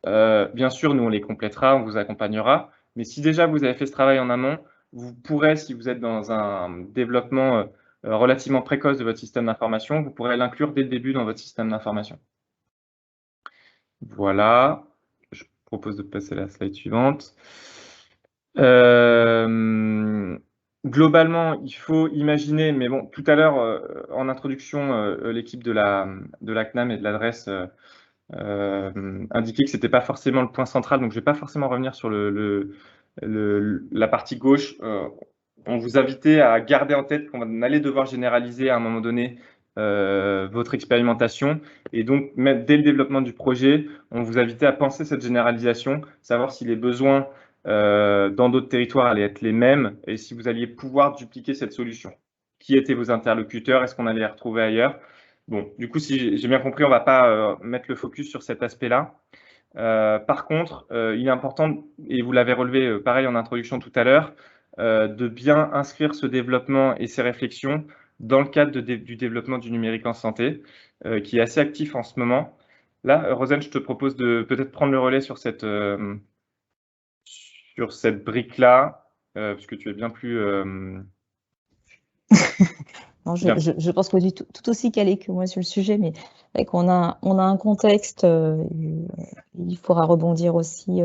Bien sûr, nous, on les complétera, on vous accompagnera. Mais si déjà vous avez fait ce travail en amont, vous pourrez, si vous êtes dans un développement relativement précoce de votre système d'information, vous pourrez l'inclure dès le début dans votre système d'information. Voilà, je propose de passer à la slide suivante. Globalement, il faut imaginer, mais bon, tout à l'heure, en introduction, l'équipe de la CNAM et de l'adresse indiquait que ce n'était pas forcément le point central, donc je ne vais pas forcément revenir sur la partie gauche. On vous invitait à garder en tête qu'on allait devoir généraliser à un moment donné votre expérimentation, et donc même dès le développement du projet, on vous invitait à penser cette généralisation, savoir si les besoins dans d'autres territoires allaient être les mêmes et si vous alliez pouvoir dupliquer cette solution. Qui étaient vos interlocuteurs? Est-ce qu'on allait les retrouver ailleurs? Bon, du coup, si j'ai bien compris, on ne va pas mettre le focus sur cet aspect-là. Par contre, il est important, et vous l'avez relevé pareil en introduction tout à l'heure, de bien inscrire ce développement et ces réflexions dans le cadre du développement du numérique en santé, qui est assez actif en ce moment. Là, Rosane, je te propose de peut-être prendre le relais sur cette brique-là, puisque tu es bien plus... Non, je pense que tu es tout aussi calé que moi sur le sujet, mais on a un contexte, il faudra rebondir aussi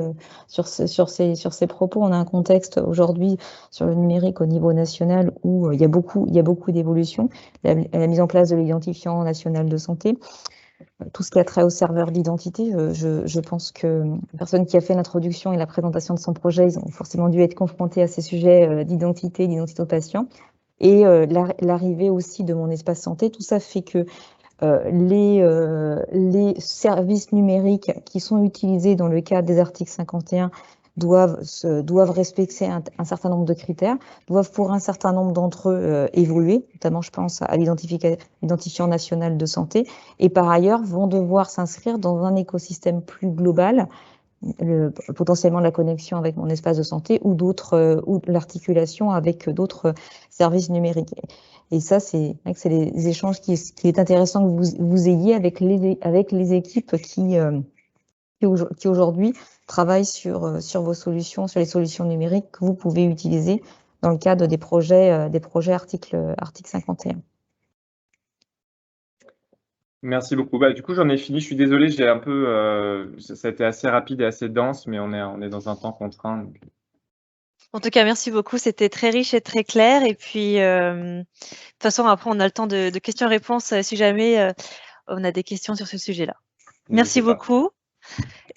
sur ces propos. On a un contexte aujourd'hui sur le numérique au niveau national où il y a beaucoup d'évolutions. La mise en place de l'identifiant national de santé, tout ce qui a trait au serveur d'identité, je pense que la personne qui a fait l'introduction et la présentation de son projet, ils ont forcément dû être confrontés à ces sujets d'identité de patient. Et l'arrivée aussi de mon espace santé, tout ça fait que les services numériques qui sont utilisés dans le cadre des articles 51 doivent respecter un certain nombre de critères, doivent pour un certain nombre d'entre eux évoluer, notamment je pense à l'identifiant national de santé, et par ailleurs vont devoir s'inscrire dans un écosystème plus global, potentiellement la connexion avec mon espace de santé ou l'articulation avec d'autres services numériques. Et ça, c'est les échanges qui est intéressant que vous ayez avec les équipes qui aujourd'hui travaillent sur vos solutions, sur les solutions numériques que vous pouvez utiliser dans le cadre des projets article 51. Merci beaucoup. Du coup, j'en ai fini. Je suis désolé, j'ai un peu, ça a été assez rapide et assez dense, mais on est dans un temps contraint. Donc. En tout cas, merci beaucoup. C'était très riche et très clair. Et puis, de toute façon, après, on a le temps de questions-réponses si jamais on a des questions sur ce sujet-là. Merci beaucoup.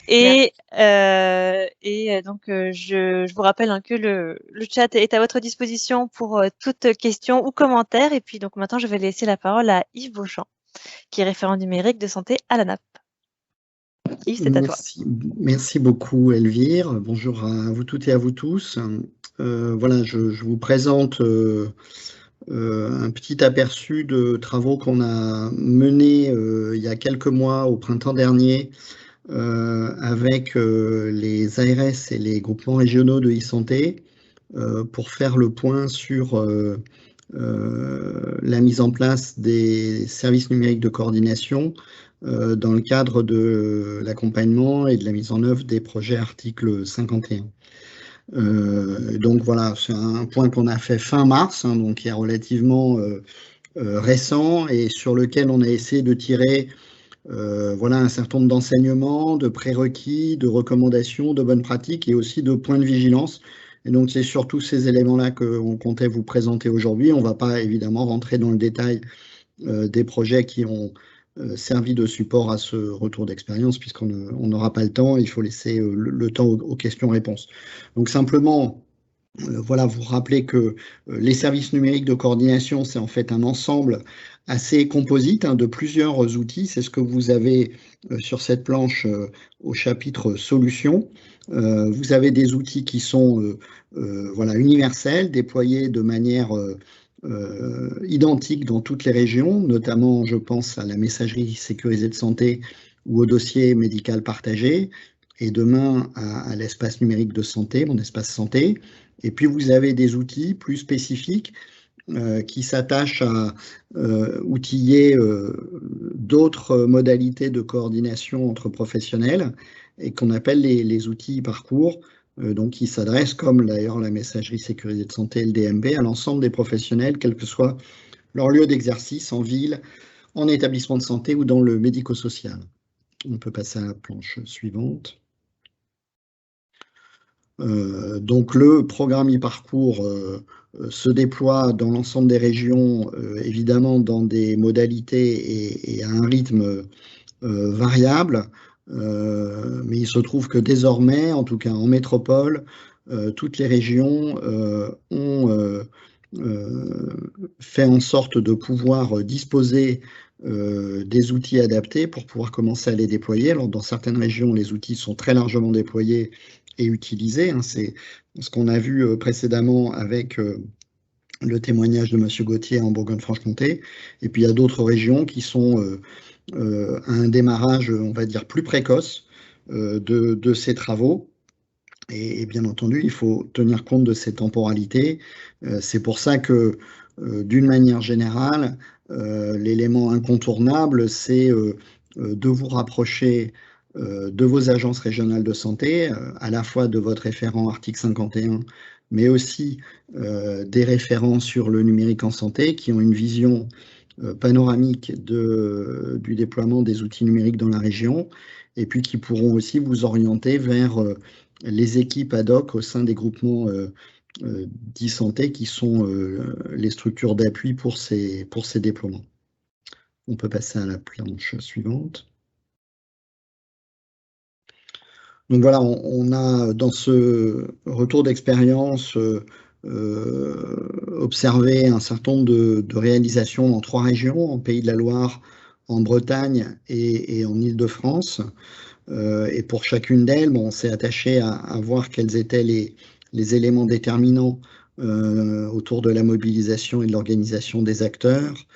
Et donc, je vous rappelle que le chat est à votre disposition pour toute question ou commentaire. Et puis, donc, maintenant, je vais laisser la parole à Yves Beauchamp, qui est référent numérique de santé à l'ANAP. Yves, c'est à toi. Merci beaucoup, Elvire. Bonjour à vous toutes et à vous tous. Voilà, je vous présente un petit aperçu de travaux qu'on a menés il y a quelques mois, au printemps dernier, avec les ARS et les groupements régionaux de e-santé pour faire le point sur la mise en place des services numériques de coordination dans le cadre de l'accompagnement et de la mise en œuvre des projets article 51. Donc voilà, c'est un point qu'on a fait fin mars, donc qui est relativement récent et sur lequel on a essayé de tirer voilà, un certain nombre d'enseignements, de prérequis, de recommandations, de bonnes pratiques et aussi de points de vigilance Et donc, c'est surtout ces éléments-là qu'on comptait vous présenter aujourd'hui. On ne va pas évidemment rentrer dans le détail des projets qui ont servi de support à ce retour d'expérience, puisqu'on n'aura pas le temps. Il faut laisser le temps aux questions-réponses. Donc, simplement, voilà, vous rappelez que les services numériques de coordination, c'est en fait un ensemble assez composite de plusieurs outils. C'est ce que vous avez sur cette planche au chapitre solutions. Vous avez des outils qui sont voilà, universels, déployés de manière identique dans toutes les régions, notamment je pense à la messagerie sécurisée de santé ou au dossier médical partagé, et demain à l'espace numérique de santé, mon espace santé. Et puis vous avez des outils plus spécifiques qui s'attachent à outiller d'autres modalités de coordination entre professionnels et qu'on appelle les outils parcours, donc qui s'adressent, comme d'ailleurs la messagerie sécurisée de santé, le DMB, à l'ensemble des professionnels, quel que soit leur lieu d'exercice, en ville, en établissement de santé ou dans le médico-social. On peut passer à la planche suivante. Donc le programme e-parcours se déploie dans l'ensemble des régions, évidemment dans des modalités et à un rythme variable, mais il se trouve que désormais, en tout cas en métropole, toutes les régions ont fait en sorte de pouvoir disposer des outils adaptés pour pouvoir commencer à les déployer. Alors dans certaines régions, les outils sont très largement déployés et utilisés. C'est ce qu'on a vu précédemment avec le témoignage de M. Gauthier en Bourgogne-Franche-Comté. Et puis il y a d'autres régions qui sont à un démarrage, on va dire, plus précoce de ces travaux. Et bien entendu, il faut tenir compte de ces temporalités. C'est pour ça que, d'une manière générale, l'élément incontournable, c'est de vous rapprocher de vos agences régionales de santé, à la fois de votre référent article 51, mais aussi des référents sur le numérique en santé qui ont une vision panoramique du déploiement des outils numériques dans la région, et puis qui pourront aussi vous orienter vers les équipes ad hoc au sein des groupements d'e-santé qui sont les structures d'appui pour ces déploiements. On peut passer à la planche suivante. Donc voilà, on a dans ce retour d'expérience observé un certain nombre de réalisations dans 3 régions, en Pays de la Loire, en Bretagne et en Île-de-France. Et pour chacune d'elles, on s'est attaché à voir quels étaient les éléments déterminants autour de la mobilisation et de l'organisation des acteurs,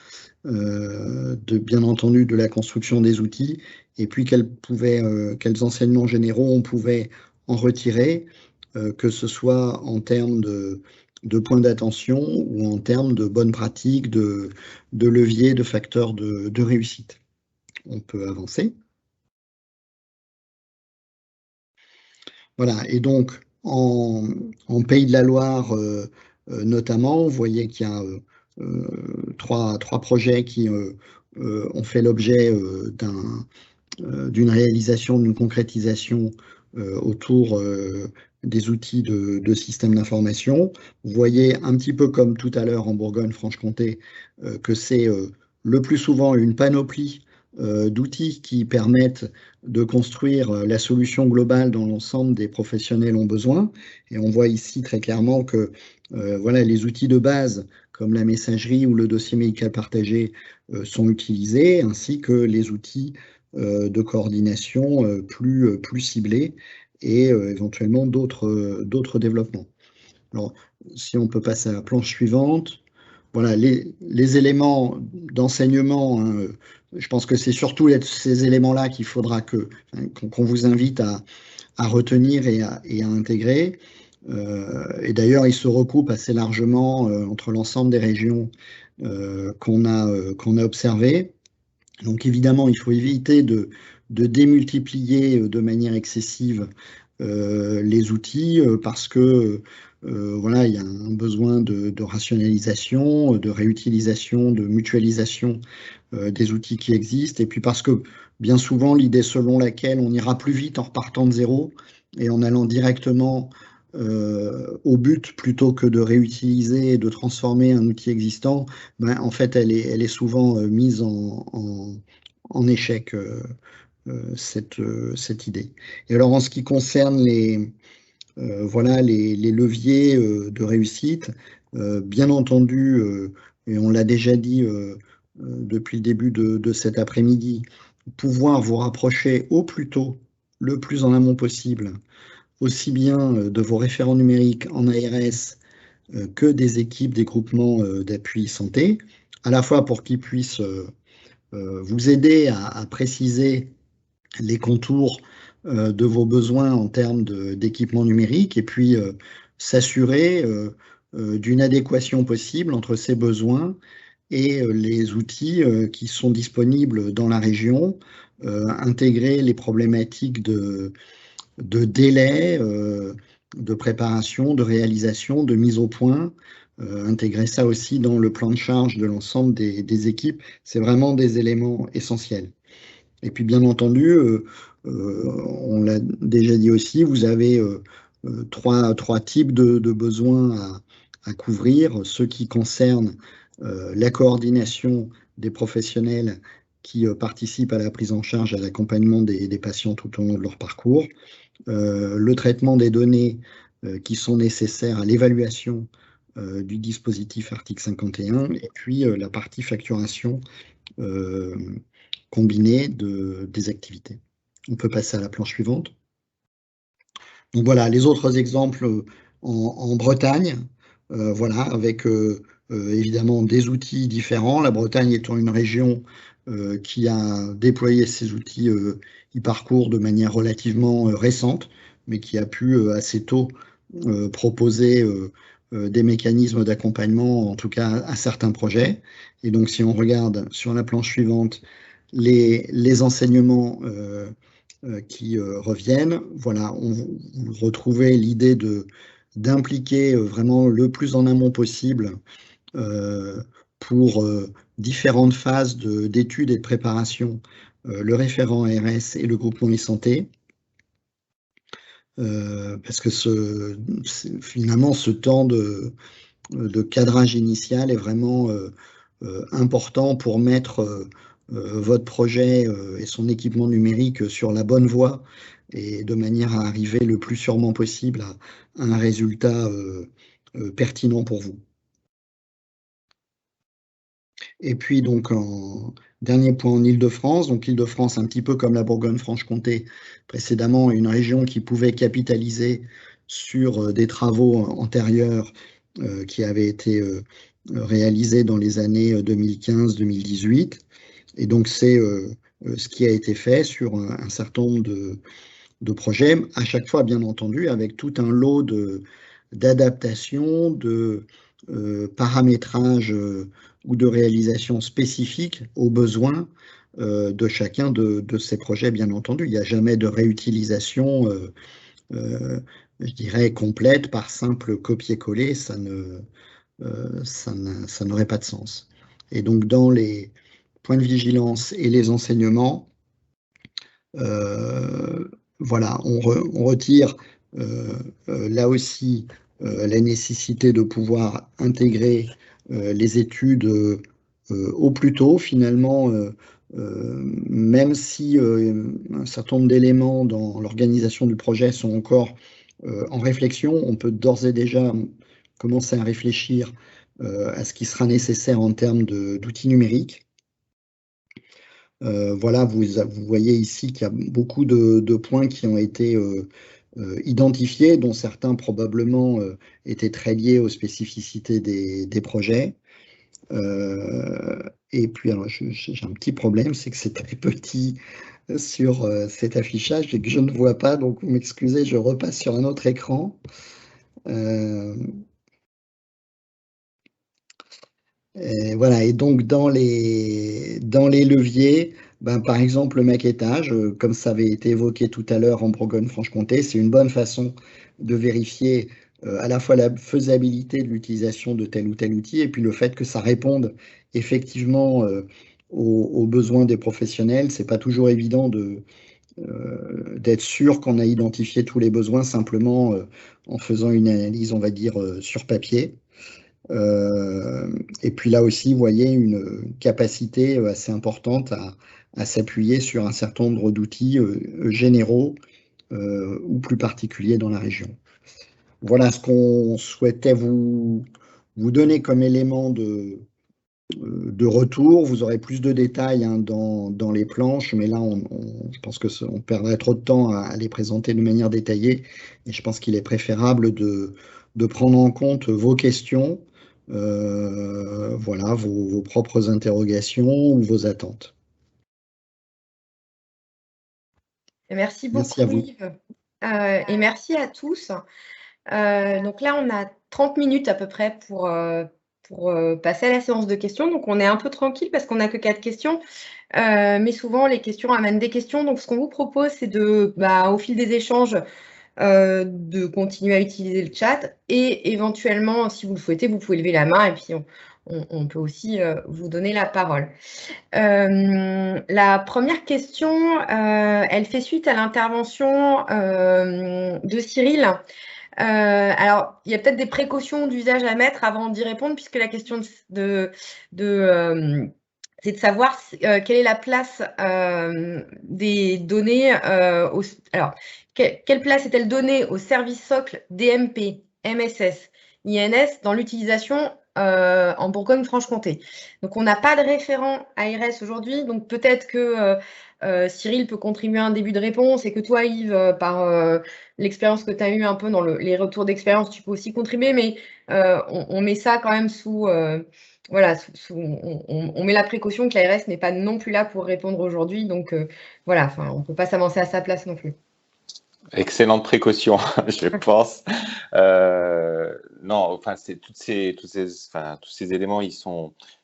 bien entendu de la construction des outils, et puis quels enseignements généraux on pouvait en retirer, que ce soit en termes de points d'attention ou en termes de bonnes pratiques, de leviers, de facteurs de réussite. On peut avancer. Voilà, et donc en Pays de la Loire notamment, vous voyez qu'il y a trois projets qui ont fait l'objet d'une réalisation, d'une concrétisation autour des outils de système d'information. Vous voyez un petit peu comme tout à l'heure en Bourgogne-Franche-Comté que c'est le plus souvent une panoplie d'outils qui permettent de construire la solution globale dont l'ensemble des professionnels ont besoin. Et on voit ici très clairement que voilà, les outils de base comme la messagerie ou le dossier médical partagé sont utilisés, ainsi que les outils de coordination plus ciblés et éventuellement d'autres développements. Alors, si on peut passer à la planche suivante. Voilà, les éléments d'enseignement, hein, je pense que c'est surtout ces éléments-là qu'il faudra qu'on vous invite à retenir et à intégrer. Et d'ailleurs, ils se recoupent assez largement entre l'ensemble des régions qu'on a observées. Donc évidemment, il faut éviter de démultiplier de manière excessive les outils parce que voilà, il y a un besoin de rationalisation, de réutilisation, de mutualisation des outils qui existent, et puis parce que bien souvent l'idée selon laquelle on ira plus vite en repartant de zéro et en allant directement au but, plutôt que de réutiliser et de transformer un outil existant, ben, en fait, elle est souvent mise en échec, cette idée. Et alors, en ce qui concerne voilà, les leviers de réussite, bien entendu, et on l'a déjà dit depuis le début de cet après-midi, pouvoir vous rapprocher au plus tôt, le plus en amont possible, aussi bien de vos référents numériques en ARS que des équipes des groupements d'appui santé, à la fois pour qu'ils puissent vous aider à préciser les contours de vos besoins en termes d'équipement numérique, et puis s'assurer d'une adéquation possible entre ces besoins et les outils qui sont disponibles dans la région, intégrer les problématiques de délai, de préparation, de réalisation, de mise au point, intégrer ça aussi dans le plan de charge de l'ensemble des équipes. C'est vraiment des éléments essentiels. Et puis bien entendu, on l'a déjà dit aussi, vous avez trois types de besoins à couvrir. Ceux qui concernent la coordination des professionnels qui participent à la prise en charge, à l'accompagnement des patients tout au long de leur parcours, le traitement des données qui sont nécessaires à l'évaluation du dispositif article 51, et puis la partie facturation combinée des activités. On peut passer à la planche suivante. Donc voilà, les autres exemples en Bretagne, voilà, avec évidemment des outils différents. La Bretagne étant une région qui a déployé ces outils e-parcours de manière relativement récente, mais qui a pu assez tôt proposer des mécanismes d'accompagnement, en tout cas à certains projets. Et donc si on regarde sur la planche suivante les enseignements qui reviennent, voilà, vous retrouvez l'idée d'impliquer vraiment le plus en amont possible pour différentes phases d'études et de préparation, le référent ARS et le groupement e-santé, parce que finalement ce temps de cadrage initial est vraiment important pour mettre votre projet et son équipement numérique sur la bonne voie, et de manière à arriver le plus sûrement possible à un résultat pertinent pour vous. Et puis donc en dernier point, en Île-de-France, donc l'Île-de-France, un petit peu comme la Bourgogne-Franche-Comté précédemment, une région qui pouvait capitaliser sur des travaux antérieurs qui avaient été réalisés dans les années 2015-2018. Et donc c'est ce qui a été fait sur un certain nombre de projets, à chaque fois bien entendu avec tout un lot d'adaptation, de paramétrage ou de réalisation spécifique aux besoins de chacun de ces projets, bien entendu. Il n'y a jamais de réutilisation, je dirais, complète par simple copier-coller, ça n'aurait pas de sens. Et donc dans les points de vigilance et les enseignements, voilà, on retire là aussi la nécessité de pouvoir intégrer les études au plus tôt, finalement, même si un certain nombre d'éléments dans l'organisation du projet sont encore en réflexion, on peut d'ores et déjà commencer à réfléchir à ce qui sera nécessaire en termes d'outils numériques. Voilà, vous voyez ici qu'il y a beaucoup de points qui ont été identifiés, dont certains probablement étaient très liés aux spécificités des projets. Et puis, alors, j'ai un petit problème, c'est que c'est très petit sur cet affichage et que je ne vois pas, donc vous m'excusez, je repasse sur un autre écran. Et voilà, et donc dans les leviers, ben, par exemple le maquettage, comme ça avait été évoqué tout à l'heure en Bourgogne-Franche-Comté, c'est une bonne façon de vérifier à la fois la faisabilité de l'utilisation de tel ou tel outil, et puis le fait que ça réponde effectivement aux besoins des professionnels. C'est pas toujours évident d'être sûr qu'on a identifié tous les besoins simplement en faisant une analyse, on va dire, sur papier. Et puis là aussi, vous voyez, une capacité assez importante à s'appuyer sur un certain nombre d'outils généraux ou plus particuliers dans la région. Voilà ce qu'on souhaitait vous donner comme élément de retour. Vous aurez plus de détails hein, dans les planches, mais là, je pense qu'on perdrait trop de temps à les présenter de manière détaillée. Et je pense qu'il est préférable de prendre en compte vos questions, voilà, vos propres interrogations ou vos attentes. Merci beaucoup, Merci à vous. Yves. Et merci à tous. Donc là, on a 30 minutes à peu près pour passer à la séance de questions. Donc, on est un peu tranquille parce qu'on n'a que 4 questions. Mais souvent, les questions amènent des questions. Donc, ce qu'on vous propose, c'est au fil des échanges, de continuer à utiliser le chat. Et éventuellement, si vous le souhaitez, vous pouvez lever la main et puis on peut aussi vous donner la parole. La première question, elle fait suite à l'intervention de Cyril. Alors, il y a peut-être des précautions d'usage à mettre avant d'y répondre, puisque la question c'est de savoir quelle est la place des données. Alors, quelle place est-elle donnée au service socle DMP, MSS, INS dans l'utilisation en Bourgogne-Franche-Comté? Donc, on n'a pas de référent ARS aujourd'hui, donc peut-être que Cyril peut contribuer à un début de réponse et que toi, Yves, par l'expérience que tu as eue un peu dans les retours d'expérience, tu peux aussi contribuer, mais on met ça quand même sous... voilà, on met la précaution que l'ARS n'est pas non plus là pour répondre aujourd'hui, donc voilà, on ne peut pas s'avancer à sa place non plus. Excellente précaution, je pense. Non, enfin, tous ces éléments,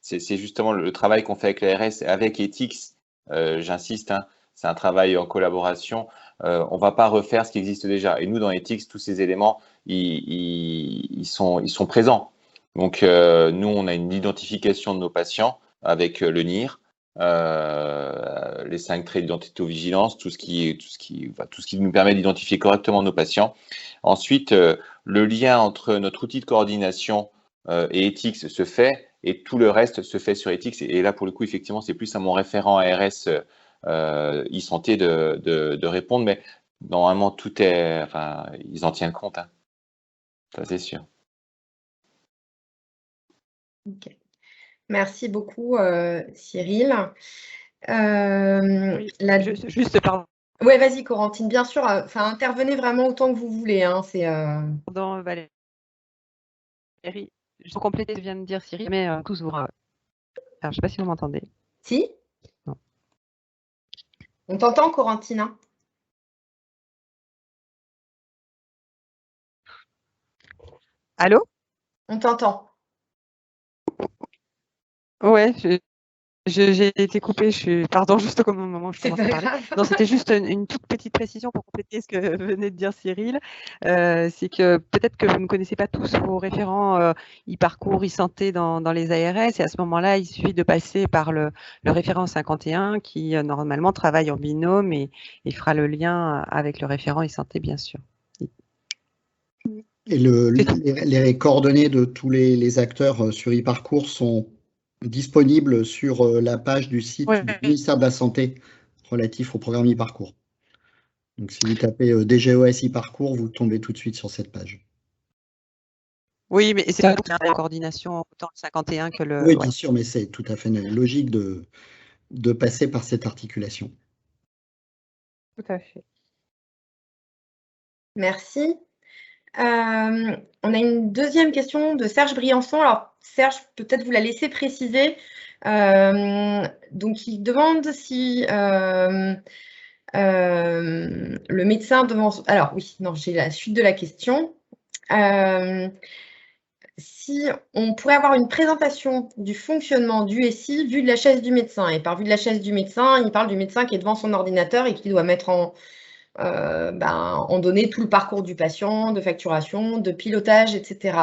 c'est justement le travail qu'on fait avec l'ARS, avec Ethics. J'insiste, hein, c'est un travail en collaboration. On va pas refaire ce qui existe déjà. Et nous, dans Ethics, tous ces éléments, ils sont présents. Donc, nous, on a une identification de nos patients avec le NIR. Les 5 traits d'identité-vigilance, tout ce qui nous permet d'identifier correctement nos patients. Ensuite, le lien entre notre outil de coordination et Ethics se fait, et tout le reste se fait sur Ethics. Et là, pour le coup, effectivement, c'est plus à mon référent ARS e-santé de répondre, mais normalement, tout est, enfin, ils en tiennent compte, hein. Ça, c'est sûr. Ok. Merci beaucoup, Cyril. Oui, juste, pardon. Oui, vas-y, Corentine, bien sûr. Intervenez vraiment autant que vous voulez. Hein, Pardon, Valérie. Je vais compléter ce que vient de dire Cyril, mais tous vous... Alors, je ne sais pas si vous m'entendez. Si? Non. On t'entend, Corentine, hein? Allô? On t'entend. Ouais, j'ai été coupée. Pardon, juste au moment où je commence à parler. Non, c'était juste une toute petite précision pour compléter ce que venait de dire Cyril. C'est que peut-être que vous ne connaissez pas tous vos référents e-parcours, e-santé dans les ARS. Et à ce moment-là, il suffit de passer par le référent 51 qui normalement travaille en binôme et fera le lien avec le référent e-santé, bien sûr. Et les coordonnées de tous les acteurs sur e-parcours sont disponibles sur la page du site du ministère de la Santé relatif au programme e-parcours. Donc, si vous tapez DGOS e-parcours, vous tombez tout de suite sur cette page. Oui, mais c'est la coordination autant le 51 que le... Oui, bien sûr, mais c'est tout à fait logique de passer par cette articulation. Tout à fait. Merci. On a une deuxième question de Serge Briançon. Alors, Serge, peut-être vous la laissez préciser. Donc, il demande si le médecin devant... Alors, oui, non, j'ai la suite de la question. Si on pourrait avoir une présentation du fonctionnement du SI vu de la chaise du médecin. Et par vue de la chaise du médecin, il parle du médecin qui est devant son ordinateur et qui doit mettre en données tout le parcours du patient, de facturation, de pilotage, etc.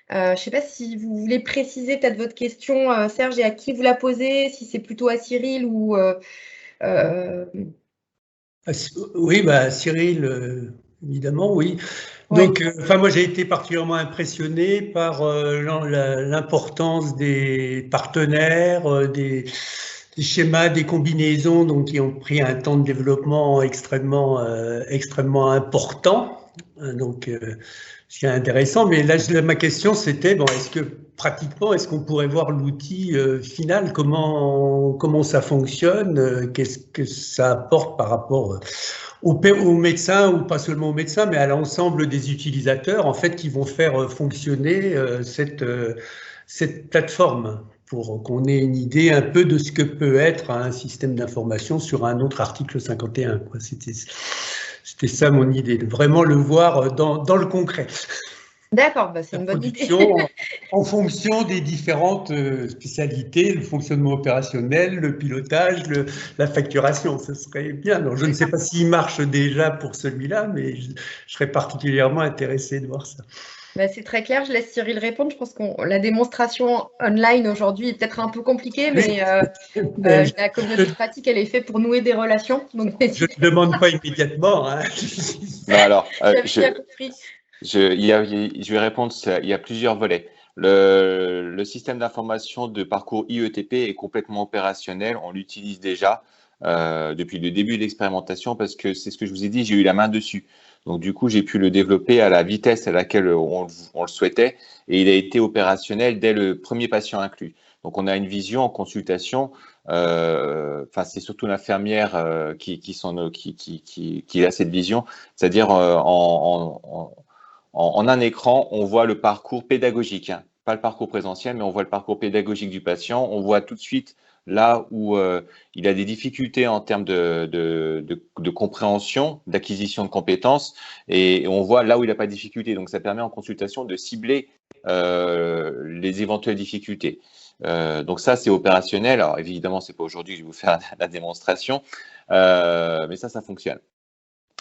Je ne sais pas si vous voulez préciser peut-être votre question, Serge, et à qui vous la posez, si c'est plutôt à Cyril ou... Oui, bah, Cyril, évidemment, oui. Donc, moi, j'ai été particulièrement impressionné par l'importance des partenaires, des schémas, des combinaisons, donc qui ont pris un temps de développement extrêmement important. Donc, c'est intéressant. Mais là, ma question, c'était bon, est-ce qu'on pourrait voir l'outil final, comment ça fonctionne, qu'est-ce que ça apporte par rapport aux médecins, ou pas seulement aux médecins, mais à l'ensemble des utilisateurs, en fait, qui vont faire fonctionner cette plateforme, pour qu'on ait une idée un peu de ce que peut être un système d'information sur un autre article 51. C'était ça mon idée, de vraiment le voir dans le concret. D'accord, bah c'est une bonne idée. En fonction des différentes spécialités, le fonctionnement opérationnel, le pilotage, la facturation, ce serait bien. Alors, je ne sais pas s'il marche déjà pour celui-là, mais je serais particulièrement intéressé de voir ça. Bah, c'est très clair, je laisse Cyril répondre. Je pense que la démonstration online aujourd'hui est peut-être un peu compliquée, mais la communauté pratique, elle est faite pour nouer des relations. Donc, je ne demande pas immédiatement. Hein. Non, alors, compris. je vais répondre, il y a plusieurs volets. Le système d'information de parcours IETP est complètement opérationnel, on l'utilise déjà depuis le début de l'expérimentation, parce que c'est ce que je vous ai dit, j'ai eu la main dessus. Donc du coup, j'ai pu le développer à la vitesse à laquelle on le souhaitait, et il a été opérationnel dès le premier patient inclus. Donc on a une vision en consultation, c'est surtout l'infirmière qui a cette vision, c'est-à-dire en un écran, on voit le parcours pédagogique, hein. Pas le parcours présentiel, mais on voit le parcours pédagogique du patient. On voit tout de suite là où il a des difficultés en termes de compréhension, d'acquisition de compétences, et on voit là où il n'a pas de difficulté. Donc, ça permet en consultation de cibler les éventuelles difficultés. Donc ça, c'est opérationnel. Alors, évidemment, ce n'est pas aujourd'hui que je vais vous faire la démonstration, mais ça fonctionne.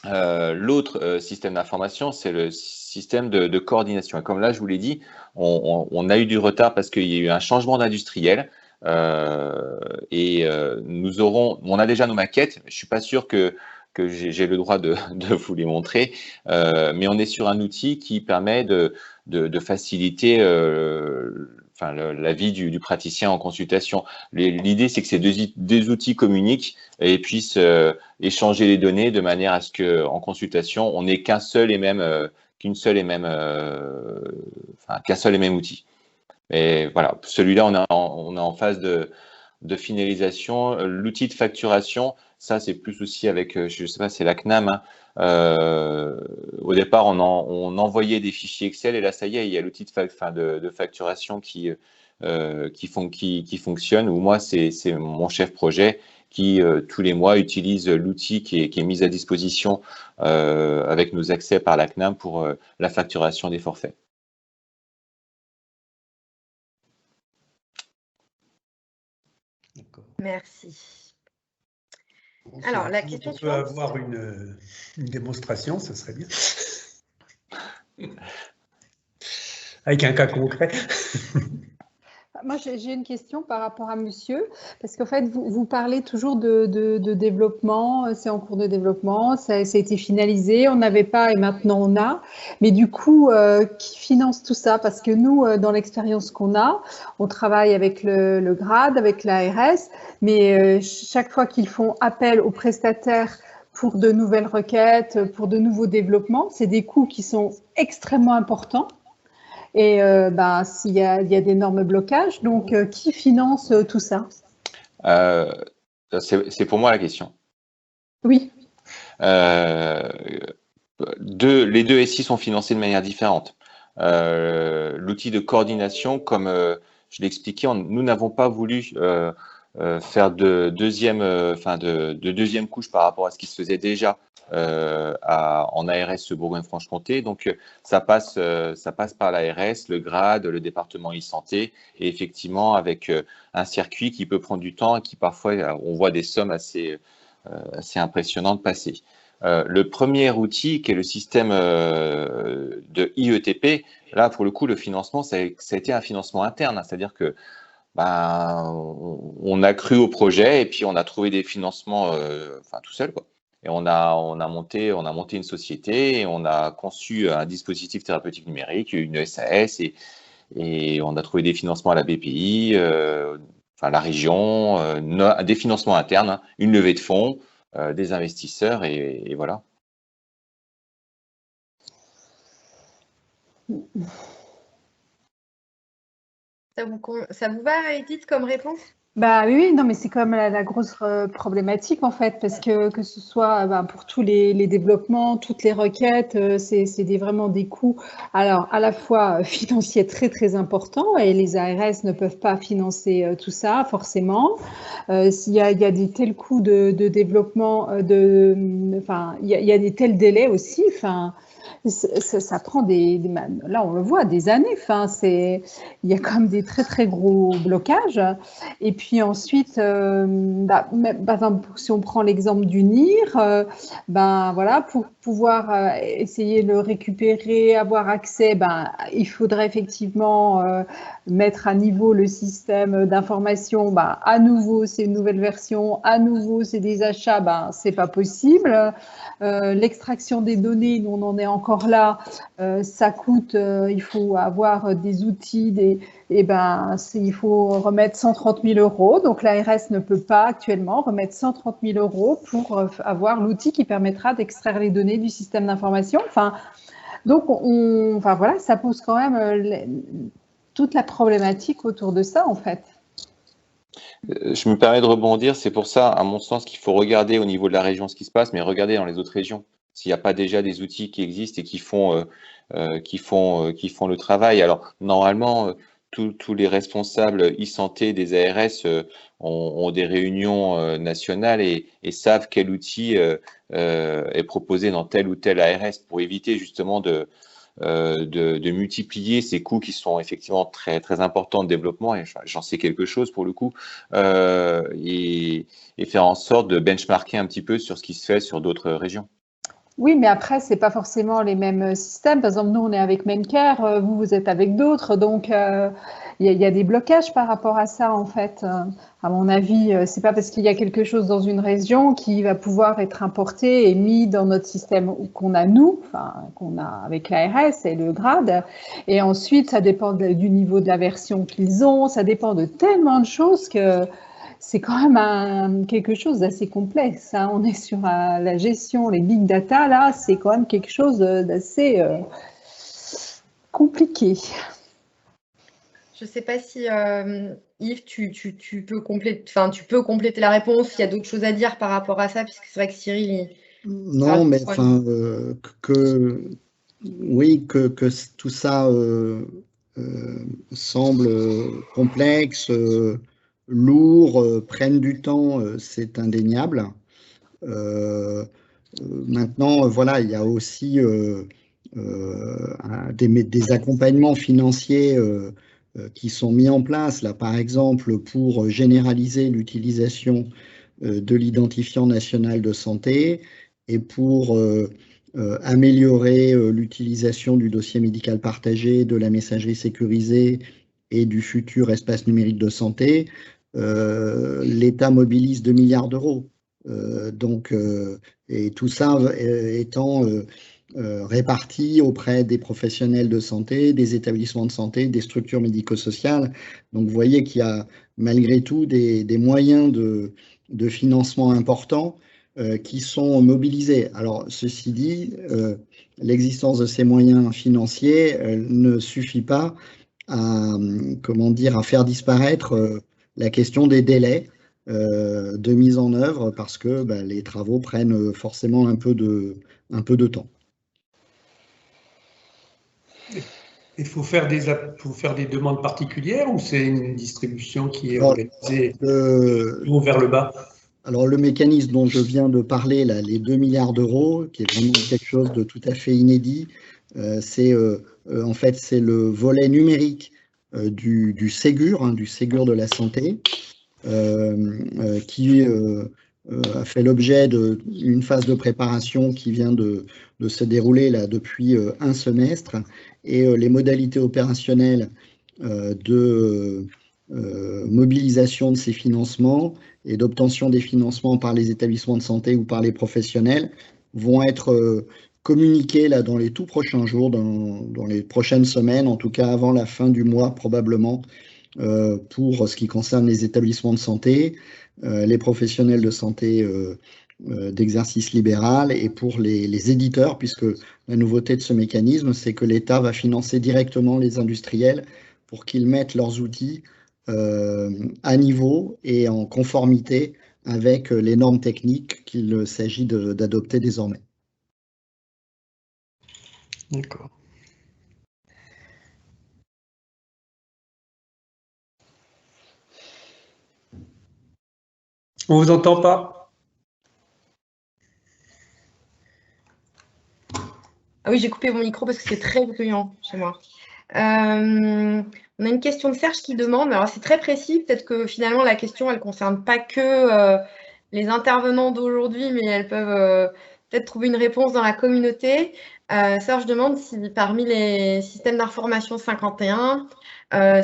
L'autre système d'information, c'est le système de coordination. Et comme là, je vous l'ai dit, on a eu du retard parce qu'il y a eu un changement d'industriel. On a déjà nos maquettes. Je suis pas sûr que j'ai le droit de vous les montrer, mais on est sur un outil qui permet de faciliter la vie du praticien en consultation. L'idée, c'est que ces deux outils communiquent et puissent échanger les données de manière à ce qu'en consultation, on n'ait qu'un seul et même outil. Et voilà, celui-là, on est en phase de finalisation. L'outil de facturation, ça, c'est plus aussi avec, je ne sais pas, c'est la CNAM. Hein. Au départ, on envoyait des fichiers Excel, et là, ça y est, il y a l'outil de facturation qui fonctionne. Ou moi, c'est mon chef projet qui, tous les mois, utilise l'outil qui est mis à disposition avec nos accès par la CNAM pour la facturation des forfaits. Merci. Alors, la question suivante. On peut avoir une démonstration, ça serait bien. Avec un cas concret. Moi, j'ai une question par rapport à monsieur, parce qu'en fait, vous parlez toujours de développement, c'est en cours de développement, ça a été finalisé, on n'avait pas et maintenant on a. Mais du coup, qui finance tout ça? Parce que nous, dans l'expérience qu'on a, on travaille avec le GRAD, avec l'ARS, mais chaque fois qu'ils font appel aux prestataires pour de nouvelles requêtes, pour de nouveaux développements, c'est des coûts qui sont extrêmement importants. Et il y a d'énormes blocages. Donc, qui finance tout ça? C'est pour moi la question. Oui. Les deux SI sont financés de manière différente. L'outil de coordination, comme je l'ai expliqué, nous n'avons pas voulu faire de deuxième couche par rapport à ce qui se faisait déjà en ARS Bourgogne-Franche-Comté. Donc, ça passe par l'ARS, le GRAD, le département e-santé, et effectivement avec un circuit qui peut prendre du temps et qui parfois, on voit des sommes assez impressionnantes passer. Le premier outil, qui est le système de IETP, là, pour le coup, le financement, ça a été un financement interne, hein, c'est-à-dire que on a cru au projet et puis on a trouvé des financements tout seul, quoi. on a monté une société et on a conçu un dispositif thérapeutique numérique, une SAS, et on a trouvé des financements à la BPI, la région, des financements internes, hein, une levée de fonds, des investisseurs, et voilà. Ça vous va, Edith, comme réponse? Bah oui, non, mais c'est quand même la grosse problématique en fait, parce que ce soit pour tous les développements, toutes les requêtes, c'est vraiment des coûts, alors à la fois financiers très très importants, et les ARS ne peuvent pas financer tout ça forcément. S'il y a des tels coûts de développement, il y a des tels délais aussi, ça prend là on le voit, des années. Il y a quand même des très très gros blocages. Et puis ensuite, par exemple, si on prend l'exemple du NIR, pour pouvoir essayer de le récupérer, avoir accès, il faudrait effectivement mettre à niveau le système d'information. À nouveau, c'est une nouvelle version, à nouveau, c'est des achats, c'est pas possible. L'extraction des données, nous on en est encore là, ça coûte, il faut avoir des outils, il faut remettre 130 000 €. Donc l'ARS ne peut pas actuellement remettre 130 000 € pour avoir l'outil qui permettra d'extraire les données du système d'information. Donc voilà, ça pose quand même toute la problématique autour de ça en fait. Je me permets de rebondir, c'est pour ça, à mon sens, qu'il faut regarder au niveau de la région ce qui se passe, mais regarder dans les autres régions, s'il n'y a pas déjà des outils qui existent et qui font le travail. Alors, normalement, tous les responsables e-santé des ARS ont des réunions nationales et savent quel outil est proposé dans telle ou telle ARS pour éviter justement de multiplier ces coûts qui sont effectivement très, très importants de développement, et j'en sais quelque chose pour le coup, et faire en sorte de benchmarker un petit peu sur ce qui se fait sur d'autres régions. Oui, mais après, ce n'est pas forcément les mêmes systèmes. Par exemple, nous, on est avec Memcare, vous êtes avec d'autres. Donc, il y a des blocages par rapport à ça, en fait. À mon avis, ce n'est pas parce qu'il y a quelque chose dans une région qui va pouvoir être importé et mis dans notre système qu'on a, nous, qu'on a avec l'ARS et le grade. Et ensuite, ça dépend du niveau de la version qu'ils ont. Ça dépend de tellement de choses que c'est quand même quelque chose d'assez complexe. On est sur la gestion, les big data, là, c'est quand même quelque chose d'assez compliqué. Je ne sais pas si, Yves, tu peux compléter la réponse, il y a d'autres choses à dire par rapport à ça, puisque c'est vrai que Cyril… Non, mais oui, que tout ça semble complexe, lourd, prennent du temps, c'est indéniable. Maintenant, voilà, il y a aussi des accompagnements financiers qui sont mis en place, là, par exemple, pour généraliser l'utilisation de l'identifiant national de santé et pour améliorer l'utilisation du dossier médical partagé, de la messagerie sécurisée et du futur espace numérique de santé. L'État mobilise 2 milliards d'euros. Et tout ça étant répartis auprès des professionnels de santé, des établissements de santé, des structures médico-sociales. Donc, vous voyez qu'il y a malgré tout des moyens de financement importants qui sont mobilisés. Alors, ceci dit, l'existence de ces moyens financiers ne suffit pas à faire disparaître la question des délais de mise en œuvre, parce que les travaux prennent forcément un peu de temps. Il faut faire des demandes particulières, ou c'est une distribution qui est organisée vers le bas? Alors, le mécanisme dont je viens de parler, là, les 2 milliards d'euros, qui est vraiment quelque chose de tout à fait inédit, c'est le volet numérique du Ségur, du Ségur de la santé, qui a fait l'objet d'une phase de préparation qui vient de se dérouler là depuis un semestre, et les modalités opérationnelles de mobilisation de ces financements et d'obtention des financements par les établissements de santé ou par les professionnels vont être communiqués là, dans les tout prochains jours, dans les prochaines semaines, en tout cas avant la fin du mois probablement, pour ce qui concerne les établissements de santé, les professionnels de santé d'exercice libéral et pour les éditeurs, puisque la nouveauté de ce mécanisme, c'est que l'État va financer directement les industriels pour qu'ils mettent leurs outils à niveau et en conformité avec les normes techniques qu'il s'agit d'adopter désormais. D'accord. On vous entend pas? Ah oui, j'ai coupé mon micro parce que c'est très bruyant chez moi. On a une question de Serge qui demande, alors c'est très précis, peut-être que finalement la question elle ne concerne pas que les intervenants d'aujourd'hui, mais elles peuvent peut-être trouver une réponse dans la communauté. Serge demande si parmi les systèmes d'information 51,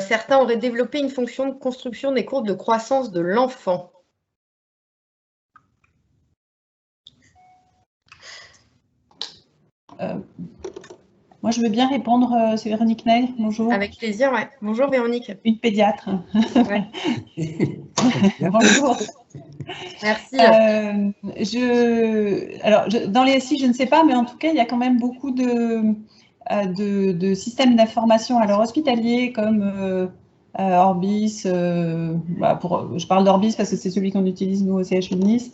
certains auraient développé une fonction de construction des courbes de croissance de l'enfant. Moi, je veux bien répondre. C'est Véronique Nègre. Bonjour. Avec plaisir, ouais. Bonjour Véronique. Une pédiatre. Ouais. Bonjour. Merci. Dans les SI, je ne sais pas, mais en tout cas, il y a quand même beaucoup de systèmes d'information à leur hospitalier comme Orbis. Je parle d'Orbis parce que c'est celui qu'on utilise nous au CHU de Nice.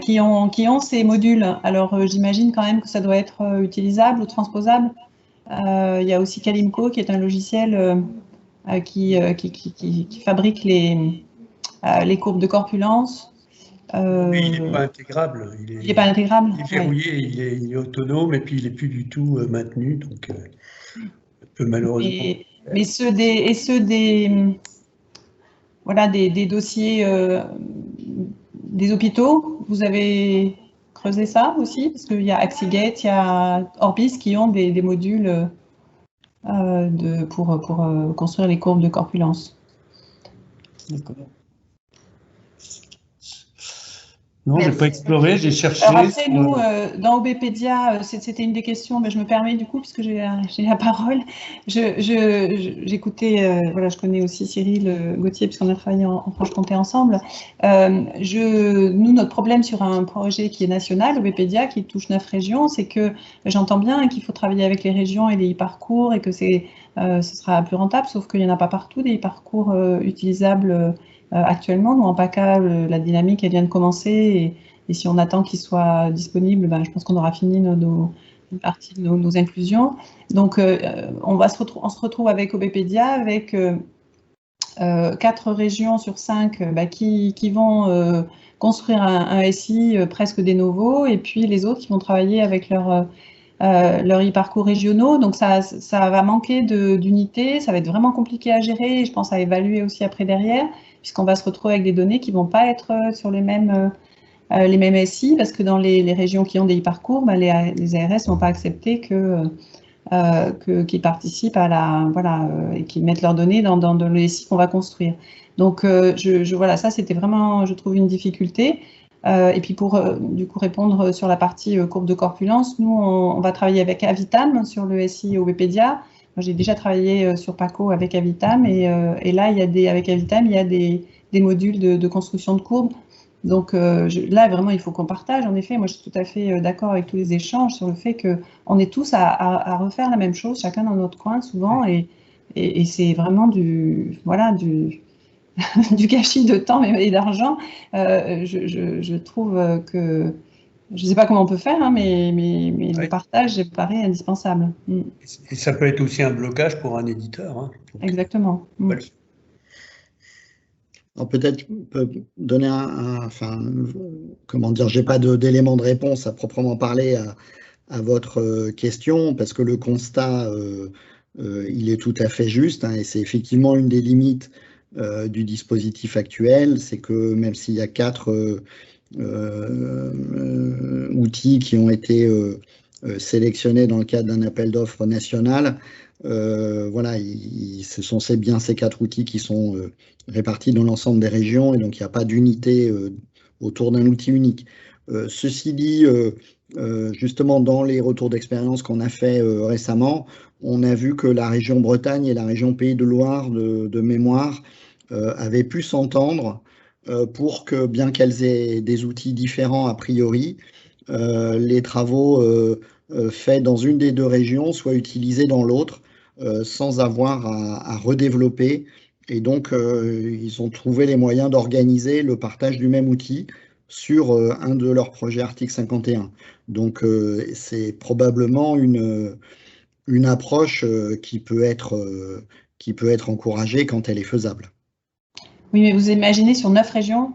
Qui ont ces modules. Alors, j'imagine quand même que ça doit être utilisable ou transposable. Il y a aussi Calimco, qui est un logiciel qui fabrique les courbes de corpulence. Mais il n'est pas intégrable. Il n'est pas intégrable. Il est verrouillé, ouais. Il est autonome et puis il n'est plus du tout maintenu. Donc, peu malheureusement. Mais ceux des dossiers des hôpitaux, vous avez creusé ça aussi? Parce qu'il y a Axigate, il y a Orbis qui ont des modules pour construire les courbes de corpulence. D'accord. Non, je n'ai pas exploré, j'ai cherché. Alors après, nous, dans OBpedia, c'était une des questions, mais je me permets du coup, puisque j'ai la parole. J'écoutais, voilà, je connais aussi Cyril Gauthier, puisqu'on a travaillé en Franche-Comté ensemble. Nous, notre problème sur un projet qui est national, OBpedia, qui touche 9 régions, c'est que j'entends bien qu'il faut travailler avec les régions et les e-parcours et que ce sera plus rentable, sauf qu'il n'y en a pas partout des e-parcours utilisables actuellement. Nous, en PACA, la dynamique, elle vient de commencer et si on attend qu'il soit disponible, je pense qu'on aura fini une partie de nos inclusions. Donc, on se retrouve avec OBpedia, avec 4 régions sur 5 qui vont construire un SI presque des novo, et puis les autres qui vont travailler avec leurs e-parcours régionaux. Donc, ça va manquer d'unité, ça va être vraiment compliqué à gérer, et je pense à évaluer aussi après derrière, puisqu'on va se retrouver avec des données qui ne vont pas être sur les mêmes SI, parce que dans les régions qui ont des e-parcours, les ARS ne vont pas accepter qu'ils participent à et qu'ils mettent leurs données dans le SI qu'on va construire. Donc, voilà, ça, c'était vraiment, je trouve, une difficulté. Et puis, pour du coup répondre sur la partie courbe de corpulence, nous, on va travailler avec Avitam sur le SI OBpedia. J'ai déjà travaillé sur PACO avec Avitam et là, avec Avitam, il y a des modules de construction de courbes. Donc là, vraiment, il faut qu'on partage. En effet, moi, je suis tout à fait d'accord avec tous les échanges sur le fait qu'on est tous à refaire la même chose, chacun dans notre coin, souvent, et c'est vraiment du gâchis de temps et d'argent. Je trouve que je ne sais pas comment on peut faire, mais le partage me paraît indispensable. Et ça peut être aussi un blocage pour un éditeur. Exactement. Voilà. Alors peut-être peut donner comment dire, j'ai pas d'éléments de réponse à proprement parler à votre question, parce que le constat, il est tout à fait juste, et c'est effectivement une des limites du dispositif actuel, c'est que même s'il y a 4 outils qui ont été sélectionnés dans le cadre d'un appel d'offres national, voilà, ce sont bien ces 4 outils qui sont répartis dans l'ensemble des régions, et donc il n'y a pas d'unité autour d'un outil unique. Ceci dit, justement, dans les retours d'expérience qu'on a fait récemment, on a vu que la région Bretagne et la région Pays de Loire, de mémoire, avaient pu s'entendre pour que, bien qu'elles aient des outils différents a priori, les travaux faits dans une des 2 régions soient utilisés dans l'autre sans avoir à redévelopper. Et donc, ils ont trouvé les moyens d'organiser le partage du même outil sur un de leurs projets article 51. Donc, c'est probablement une approche qui peut être encouragée quand elle est faisable. Oui, mais vous imaginez sur 9 régions,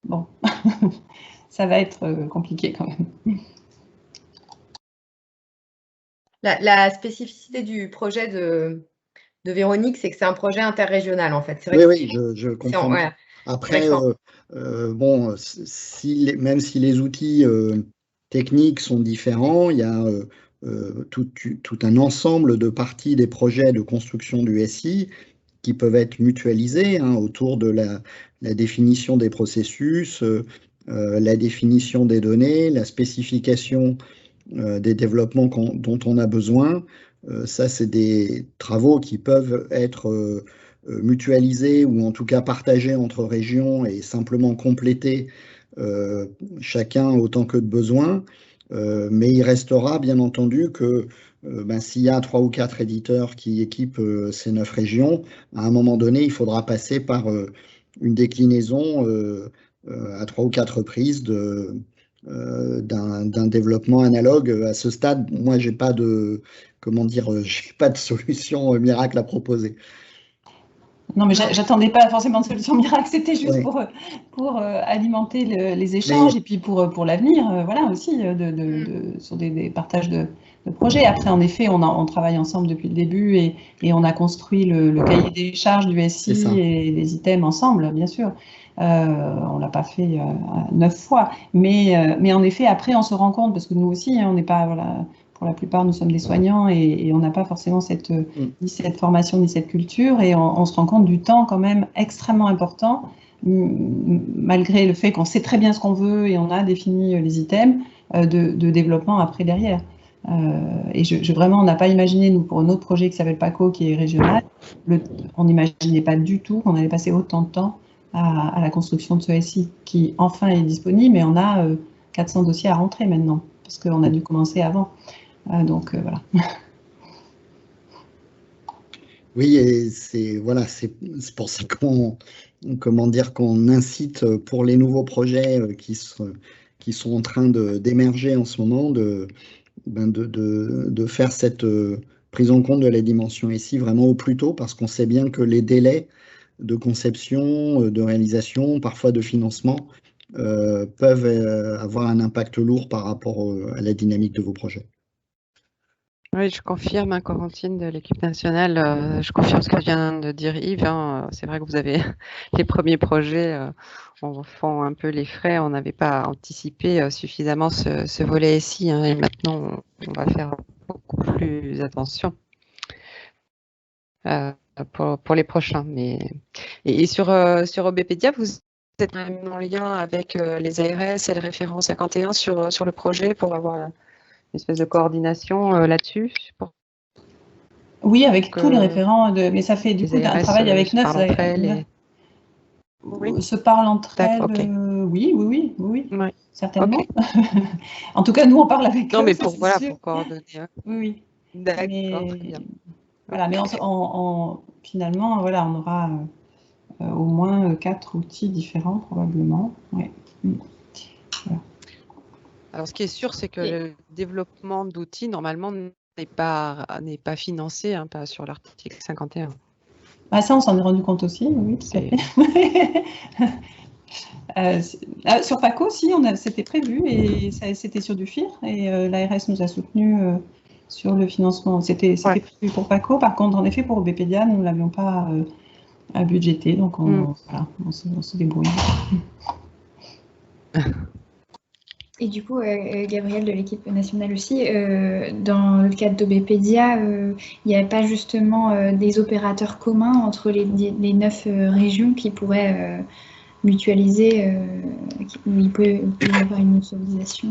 bon, ça va être compliqué quand même. La spécificité du projet de Véronique, c'est que c'est un projet interrégional, en fait. Oui, je comprends. Voilà. Après, bon, même si les outils techniques sont différents, il y a tout un ensemble de parties des projets de construction du SI qui peuvent être mutualisés autour de la définition des processus, la définition des données, la spécification des développements dont on a besoin. Ça, c'est des travaux qui peuvent être mutualisés ou en tout cas partagés entre régions et simplement compléter chacun autant que de besoin. Mais il restera bien entendu que s'il y a 3 ou 4 éditeurs qui équipent ces 9 régions, à un moment donné, il faudra passer par une déclinaison à 3 ou 4 reprises d'un développement analogue. À ce stade, moi, j'ai pas de solution miracle à proposer. Non, mais j'attendais pas forcément de solution miracle, c'était juste pour alimenter les échanges et puis pour l'avenir, voilà aussi, sur des partages de projets. Après, en effet, on travaille ensemble depuis le début et on a construit le cahier des charges du SI et les items ensemble, bien sûr. On l'a pas fait 9 fois, mais en effet, après, on se rend compte, parce que nous aussi, on n'est pas, voilà, pour la plupart, nous sommes des soignants et on n'a pas forcément ni cette formation ni cette culture, et on se rend compte du temps quand même extrêmement important, malgré le fait qu'on sait très bien ce qu'on veut et on a défini les items de développement après derrière. Et vraiment, on n'a pas imaginé, nous, pour un autre projet qui s'appelle PACO, qui est régional, on n'imaginait pas du tout qu'on allait passer autant de temps à la construction de ce SI, qui enfin est disponible, mais on a 400 dossiers à rentrer maintenant, parce qu'on a dû commencer avant. Donc voilà. Oui, et c'est pour ça qu'on incite pour les nouveaux projets qui sont en train d'émerger en ce moment, de faire cette prise en compte de la dimension SI vraiment au plus tôt, parce qu'on sait bien que les délais de conception, de réalisation, parfois de financement, peuvent avoir un impact lourd par rapport à la dynamique de vos projets. Oui, je confirme, Corentine de l'équipe nationale, je confirme ce que vient de dire Yves. C'est vrai que vous avez les premiers projets, on font un peu les frais, on n'avait pas anticipé suffisamment ce volet SI, et maintenant on va faire beaucoup plus attention pour les prochains. Et sur OBPedia, vous êtes même en lien avec les ARS et le référent 51 sur le projet pour avoir une espèce de coordination là-dessus? Oui, avec tous les référents, mais ça fait du coup un travail avec 9 ARS. Oui. Se parlent entre elles, oui, certainement. Okay. En tout cas, nous, on parle avec eux. Non, mais pour coordonner. Oui. D'accord, très bien. Voilà, mais finalement, voilà, on aura au moins 4 outils différents, probablement. Ouais. Voilà. Alors, ce qui est sûr, c'est que le développement d'outils, normalement, n'est pas financé, pas sur l'article 51. Ça, on s'en est rendu compte aussi, oui, tout à fait. Sur PACO, si, c'était prévu, et c'était sur du FIR, et l'ARS nous a soutenus sur le financement. C'était prévu pour PACO, par contre, en effet, pour OBPedia, nous ne l'avions pas budgété, donc on se débrouille. Et du coup, Gabrielle de l'équipe nationale aussi, dans le cadre d'OBPedia, il n'y avait pas justement des opérateurs communs entre les 9 régions qui pourraient mutualiser, où il peut y avoir une mutualisation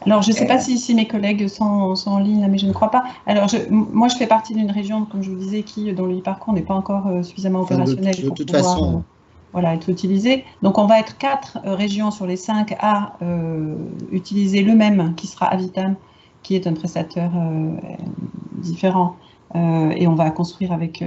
Alors, je ne sais pas si mes collègues sont en ligne, là, mais je ne crois pas. Alors, moi, je fais partie d'une région, comme je vous disais, dont le e-parcours n'est pas encore suffisamment opérationnel de toute façon. Voilà, être utilisé. Donc, on va être 4 régions sur les 5 à utiliser le même, qui sera Avitam, qui est un prestataire différent. Et on va construire avec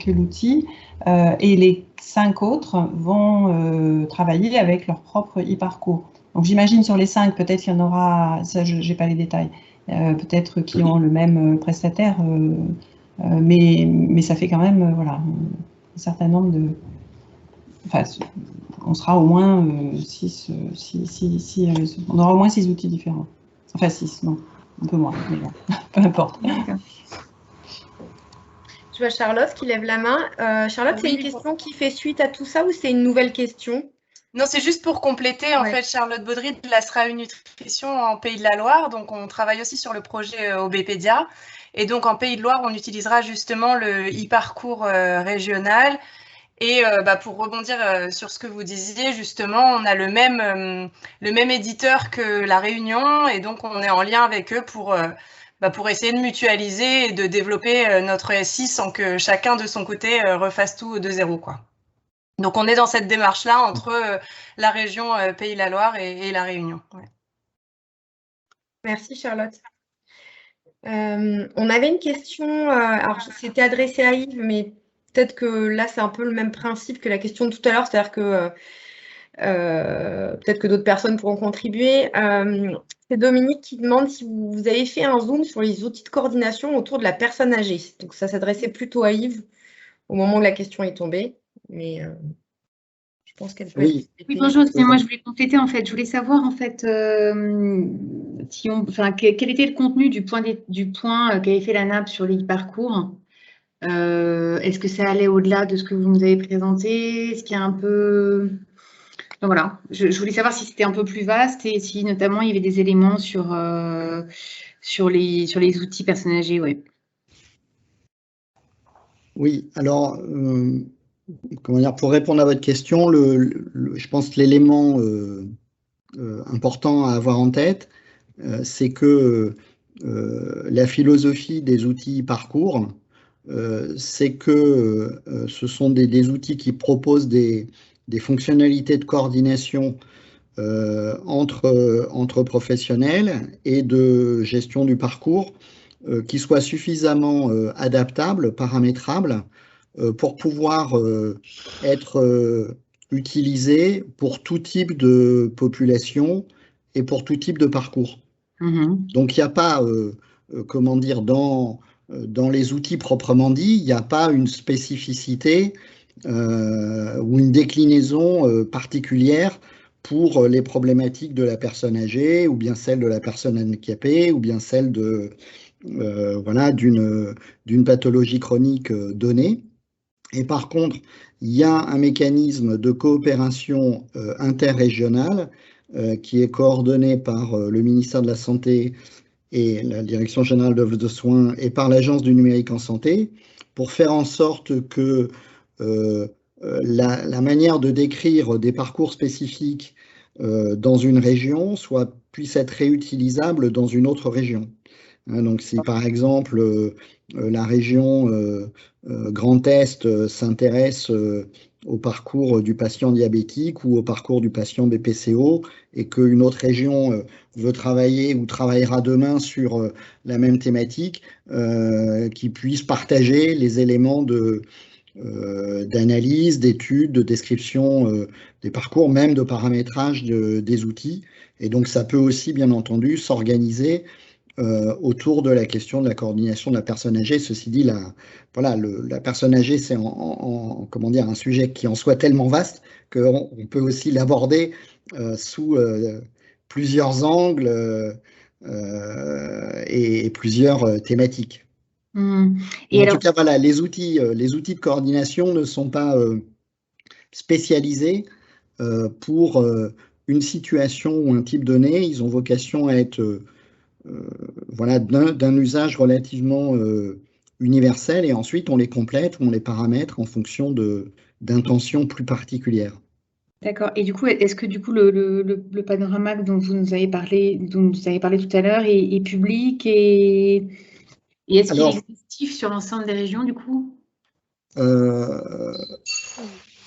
l'outil. Et les 5 autres vont travailler avec leur propre e-parcours. Donc, j'imagine sur les 5, peut-être qu'il y en aura, ça, je n'ai pas les détails, peut-être qui ont le même prestataire, mais ça fait quand même voilà, un certain nombre de... Enfin, on sera au moins 6, on aura au moins 6 outils différents. Enfin 6, non, un peu moins, mais bon, peu importe. Je vois Charlotte qui lève la main. Charlotte, c'est une question qui fait suite à tout ça ou c'est une nouvelle question? Non, c'est juste pour compléter. En fait, Charlotte Baudry de la SRAU Nutrition en Pays de la Loire. Donc, on travaille aussi sur le projet OBPedia. Et donc, en Pays de Loire, on utilisera justement le e-parcours régional. Et pour rebondir sur ce que vous disiez, justement, on a le même éditeur que La Réunion. Et donc, on est en lien avec eux pour essayer de mutualiser et de développer notre SI sans que chacun de son côté refasse tout de zéro, quoi. Donc, on est dans cette démarche-là entre la région Pays de la Loire et La Réunion. Ouais. Merci, Charlotte. On avait une question, alors c'était adressé à Yves, mais peut-être que là, c'est un peu le même principe que la question de tout à l'heure, c'est-à-dire que peut-être que d'autres personnes pourront contribuer. C'est Dominique qui demande si vous avez fait un zoom sur les outils de coordination autour de la personne âgée. Donc, ça s'adressait plutôt à Yves au moment où la question est tombée. Mais je pense qu'elle peut Oui, bonjour, moi je voulais compléter en fait. Je voulais savoir en fait quel était le contenu du point qu'avait fait la NAP sur les e-parcours. Est-ce que ça allait au-delà de ce que vous nous avez présenté? Est-ce qu'il y a un peu... Donc, voilà, je voulais savoir si c'était un peu plus vaste et si notamment il y avait des éléments sur les outils personnes âgées, ouais. Oui, alors, comment dire, pour répondre à votre question, je pense que l'élément important à avoir en tête, c'est que la philosophie des outils parcours, c'est que ce sont des outils qui proposent des fonctionnalités de coordination entre professionnels et de gestion du parcours qui soient suffisamment adaptables, paramétrables, pour pouvoir être utilisés pour tout type de population et pour tout type de parcours. Donc, il n'y a pas, comment dire, dans les outils proprement dit, il n'y a pas une spécificité ou une déclinaison particulière pour les problématiques de la personne âgée, ou bien celle de la personne handicapée, ou bien celle de, voilà, d'une pathologie chronique donnée. Et par contre, il y a un mécanisme de coopération interrégionale qui est coordonné par le ministère de la Santé et la Direction générale de l'offre de soins et par l'Agence du numérique en santé, pour faire en sorte que la manière de décrire des parcours spécifiques dans une région puisse être réutilisable dans une autre région. Donc, si par exemple la région Grand Est s'intéresse au parcours du patient diabétique ou au parcours du patient BPCO et qu'une autre région veut travailler ou travaillera demain sur la même thématique, qui puisse partager les éléments d'analyse, d'études, de description des parcours, même de paramétrage des outils. Et donc, ça peut aussi, bien entendu, s'organiser autour de la question de la coordination de la personne âgée. Ceci dit, la personne âgée, c'est comment dire, un sujet qui en soit tellement vaste qu'on peut aussi l'aborder sous plusieurs angles et plusieurs thématiques. Et en tout cas, voilà, les outils de coordination ne sont pas spécialisés pour une situation ou un type donné, ils ont vocation à être voilà, d'un usage relativement universel, et ensuite on les complète, on les paramètre en fonction d'intentions plus particulières. D'accord. Et du coup, est-ce que du coup le panorama dont vous nous avez parlé tout à l'heure est public et est-ce qu'il est exhaustif sur l'ensemble des régions du coup?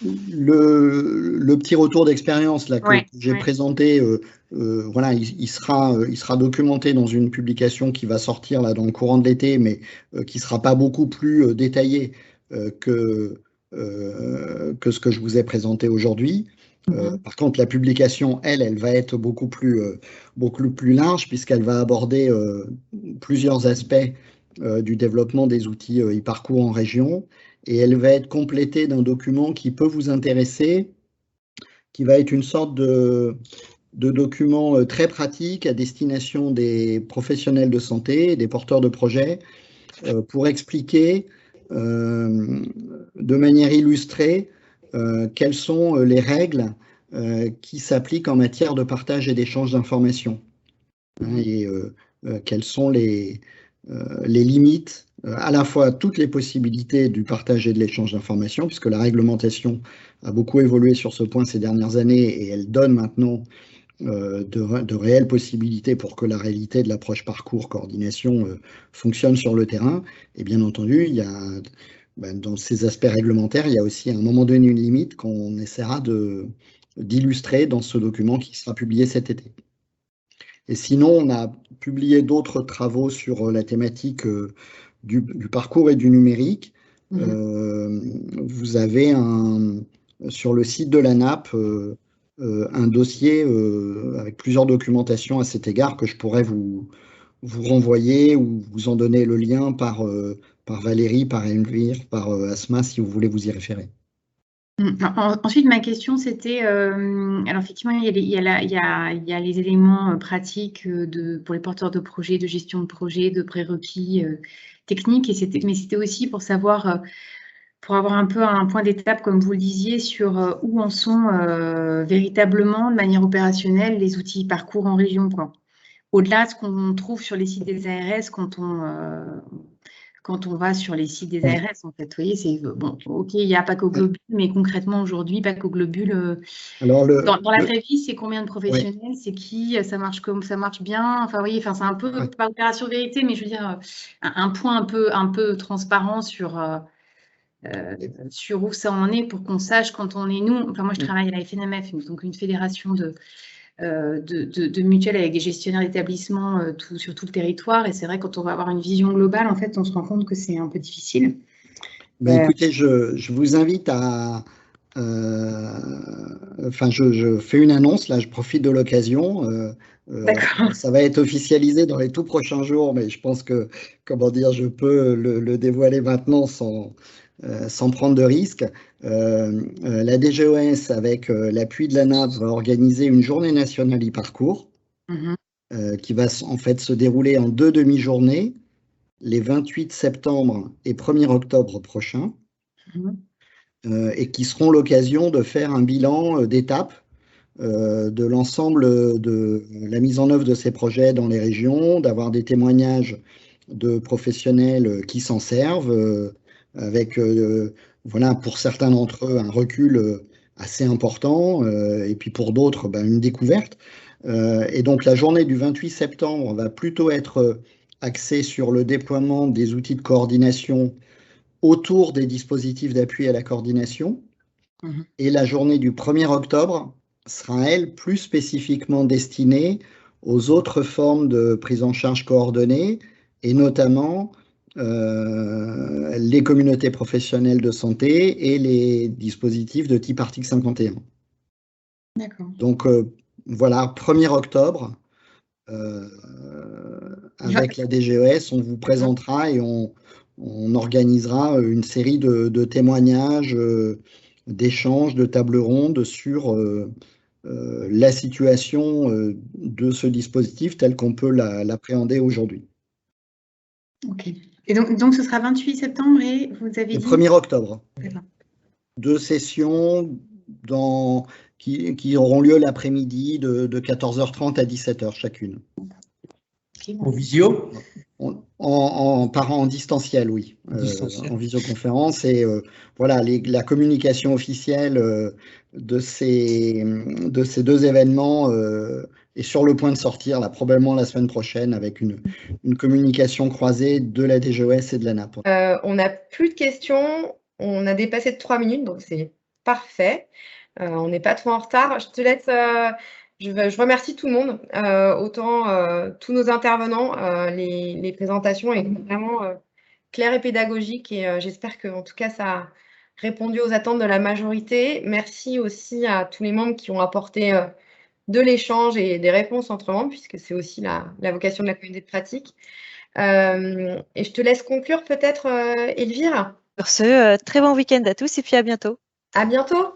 Le petit retour d'expérience là que j'ai présenté, voilà, il sera documenté dans une publication qui va sortir là dans le courant de l'été, mais qui sera pas beaucoup plus détaillé que ce que je vous ai présenté aujourd'hui. Par contre, la publication, elle va être beaucoup plus large, puisqu'elle va aborder plusieurs aspects du développement des outils e-parcours en région, et elle va être complétée d'un document qui peut vous intéresser, qui va être une sorte de document très pratique à destination des professionnels de santé, des porteurs de projets, pour expliquer de manière illustrée quelles sont les règles qui s'appliquent en matière de partage et d'échange d'informations, et quelles sont les limites, à la fois toutes les possibilités du partage et de l'échange d'informations, puisque la réglementation a beaucoup évolué sur ce point ces dernières années, et elle donne maintenant de réelles possibilités pour que la réalité de l'approche parcours coordination fonctionne sur le terrain. Et bien entendu, il y a dans ces aspects réglementaires, il y a aussi à un moment donné une limite qu'on essaiera d'illustrer dans ce document qui sera publié cet été. Et sinon, on a publié d'autres travaux sur la thématique du parcours et du numérique. Vous avez sur le site de l'ANAP un dossier avec plusieurs documentations à cet égard que je pourrais vous renvoyer ou vous en donner le lien par Valérie, par Elvire, par Asma, si vous voulez vous y référer. Ensuite, ma question, c'était, alors effectivement, il y a les éléments pratiques pour les porteurs de projets, de gestion de projet, de prérequis techniques, mais c'était aussi pour savoir, pour avoir un peu un point d'étape, comme vous le disiez, sur où en sont véritablement, de manière opérationnelle, les outils parcours en région, quoi. Au-delà de ce qu'on trouve sur les sites des ARS quand on va sur les sites des ARS, en fait, vous voyez, c'est bon, ok, il y a Pacoglobule, mais concrètement aujourd'hui, Pacoglobule, dans la vraie vie, c'est combien de professionnels, c'est qui, ça marche bien, enfin, vous voyez, enfin, c'est un peu pas opération vérité, mais je veux dire un point un peu transparent sur où ça en est pour qu'on sache quand on est nous. Enfin, moi, je travaille à la FNMF, donc une fédération de mutuelles avec des gestionnaires d'établissements sur tout le territoire. Et c'est vrai, quand on va avoir une vision globale, en fait, on se rend compte que c'est un peu difficile. Écoutez, je vous invite à... Enfin, je fais une annonce, là, je profite de l'occasion. Ça va être officialisé dans les tout prochains jours, mais je pense que, comment dire, je peux le dévoiler maintenant sans prendre de risques. La DGOS, avec l'appui de l'ANAP, va organiser une journée nationale e-parcours qui va en fait se dérouler en 2 demi-journées, les 28 septembre et 1er octobre prochains, et qui seront l'occasion de faire un bilan d'étape de l'ensemble de la mise en œuvre de ces projets dans les régions, d'avoir des témoignages de professionnels qui s'en servent, avec, voilà, pour certains d'entre eux, un recul assez important, et puis pour d'autres, une découverte. Et donc la journée du 28 septembre va plutôt être axée sur le déploiement des outils de coordination autour des dispositifs d'appui à la coordination. Et la journée du 1er octobre sera, elle, plus spécifiquement destinée aux autres formes de prise en charge coordonnée, et notamment les communautés professionnelles de santé et les dispositifs de type article 51. D'accord. Donc voilà, 1er octobre, avec la DGES, on vous présentera et on organisera une série de témoignages, d'échanges, de tables rondes sur la situation de ce dispositif tel qu'on peut l'appréhender aujourd'hui. Ok. Et donc ce sera 28 septembre et vous avez dit 1er octobre. 2 2 sessions qui auront lieu l'après-midi de 14h30 à 17h chacune. En visio? En distanciel, oui. En visioconférence. Et voilà, la communication officielle de ces 2 événements est sur le point de sortir, là, probablement la semaine prochaine, avec une communication croisée de la DGOS et de l'ANAP. On n'a plus de questions. On a dépassé de 3 minutes, donc c'est parfait. On n'est pas trop en retard. Je te laisse. Je remercie tout le monde, autant tous nos intervenants. Les présentations étaient vraiment claires et pédagogiques et j'espère que, en tout cas, ça a répondu aux attentes de la majorité. Merci aussi à tous les membres qui ont apporté de l'échange et des réponses entre membres, puisque c'est aussi la vocation de la communauté de pratique. Et je te laisse conclure peut-être, Elvire. Sur ce, très bon week-end à tous et puis à bientôt. À bientôt.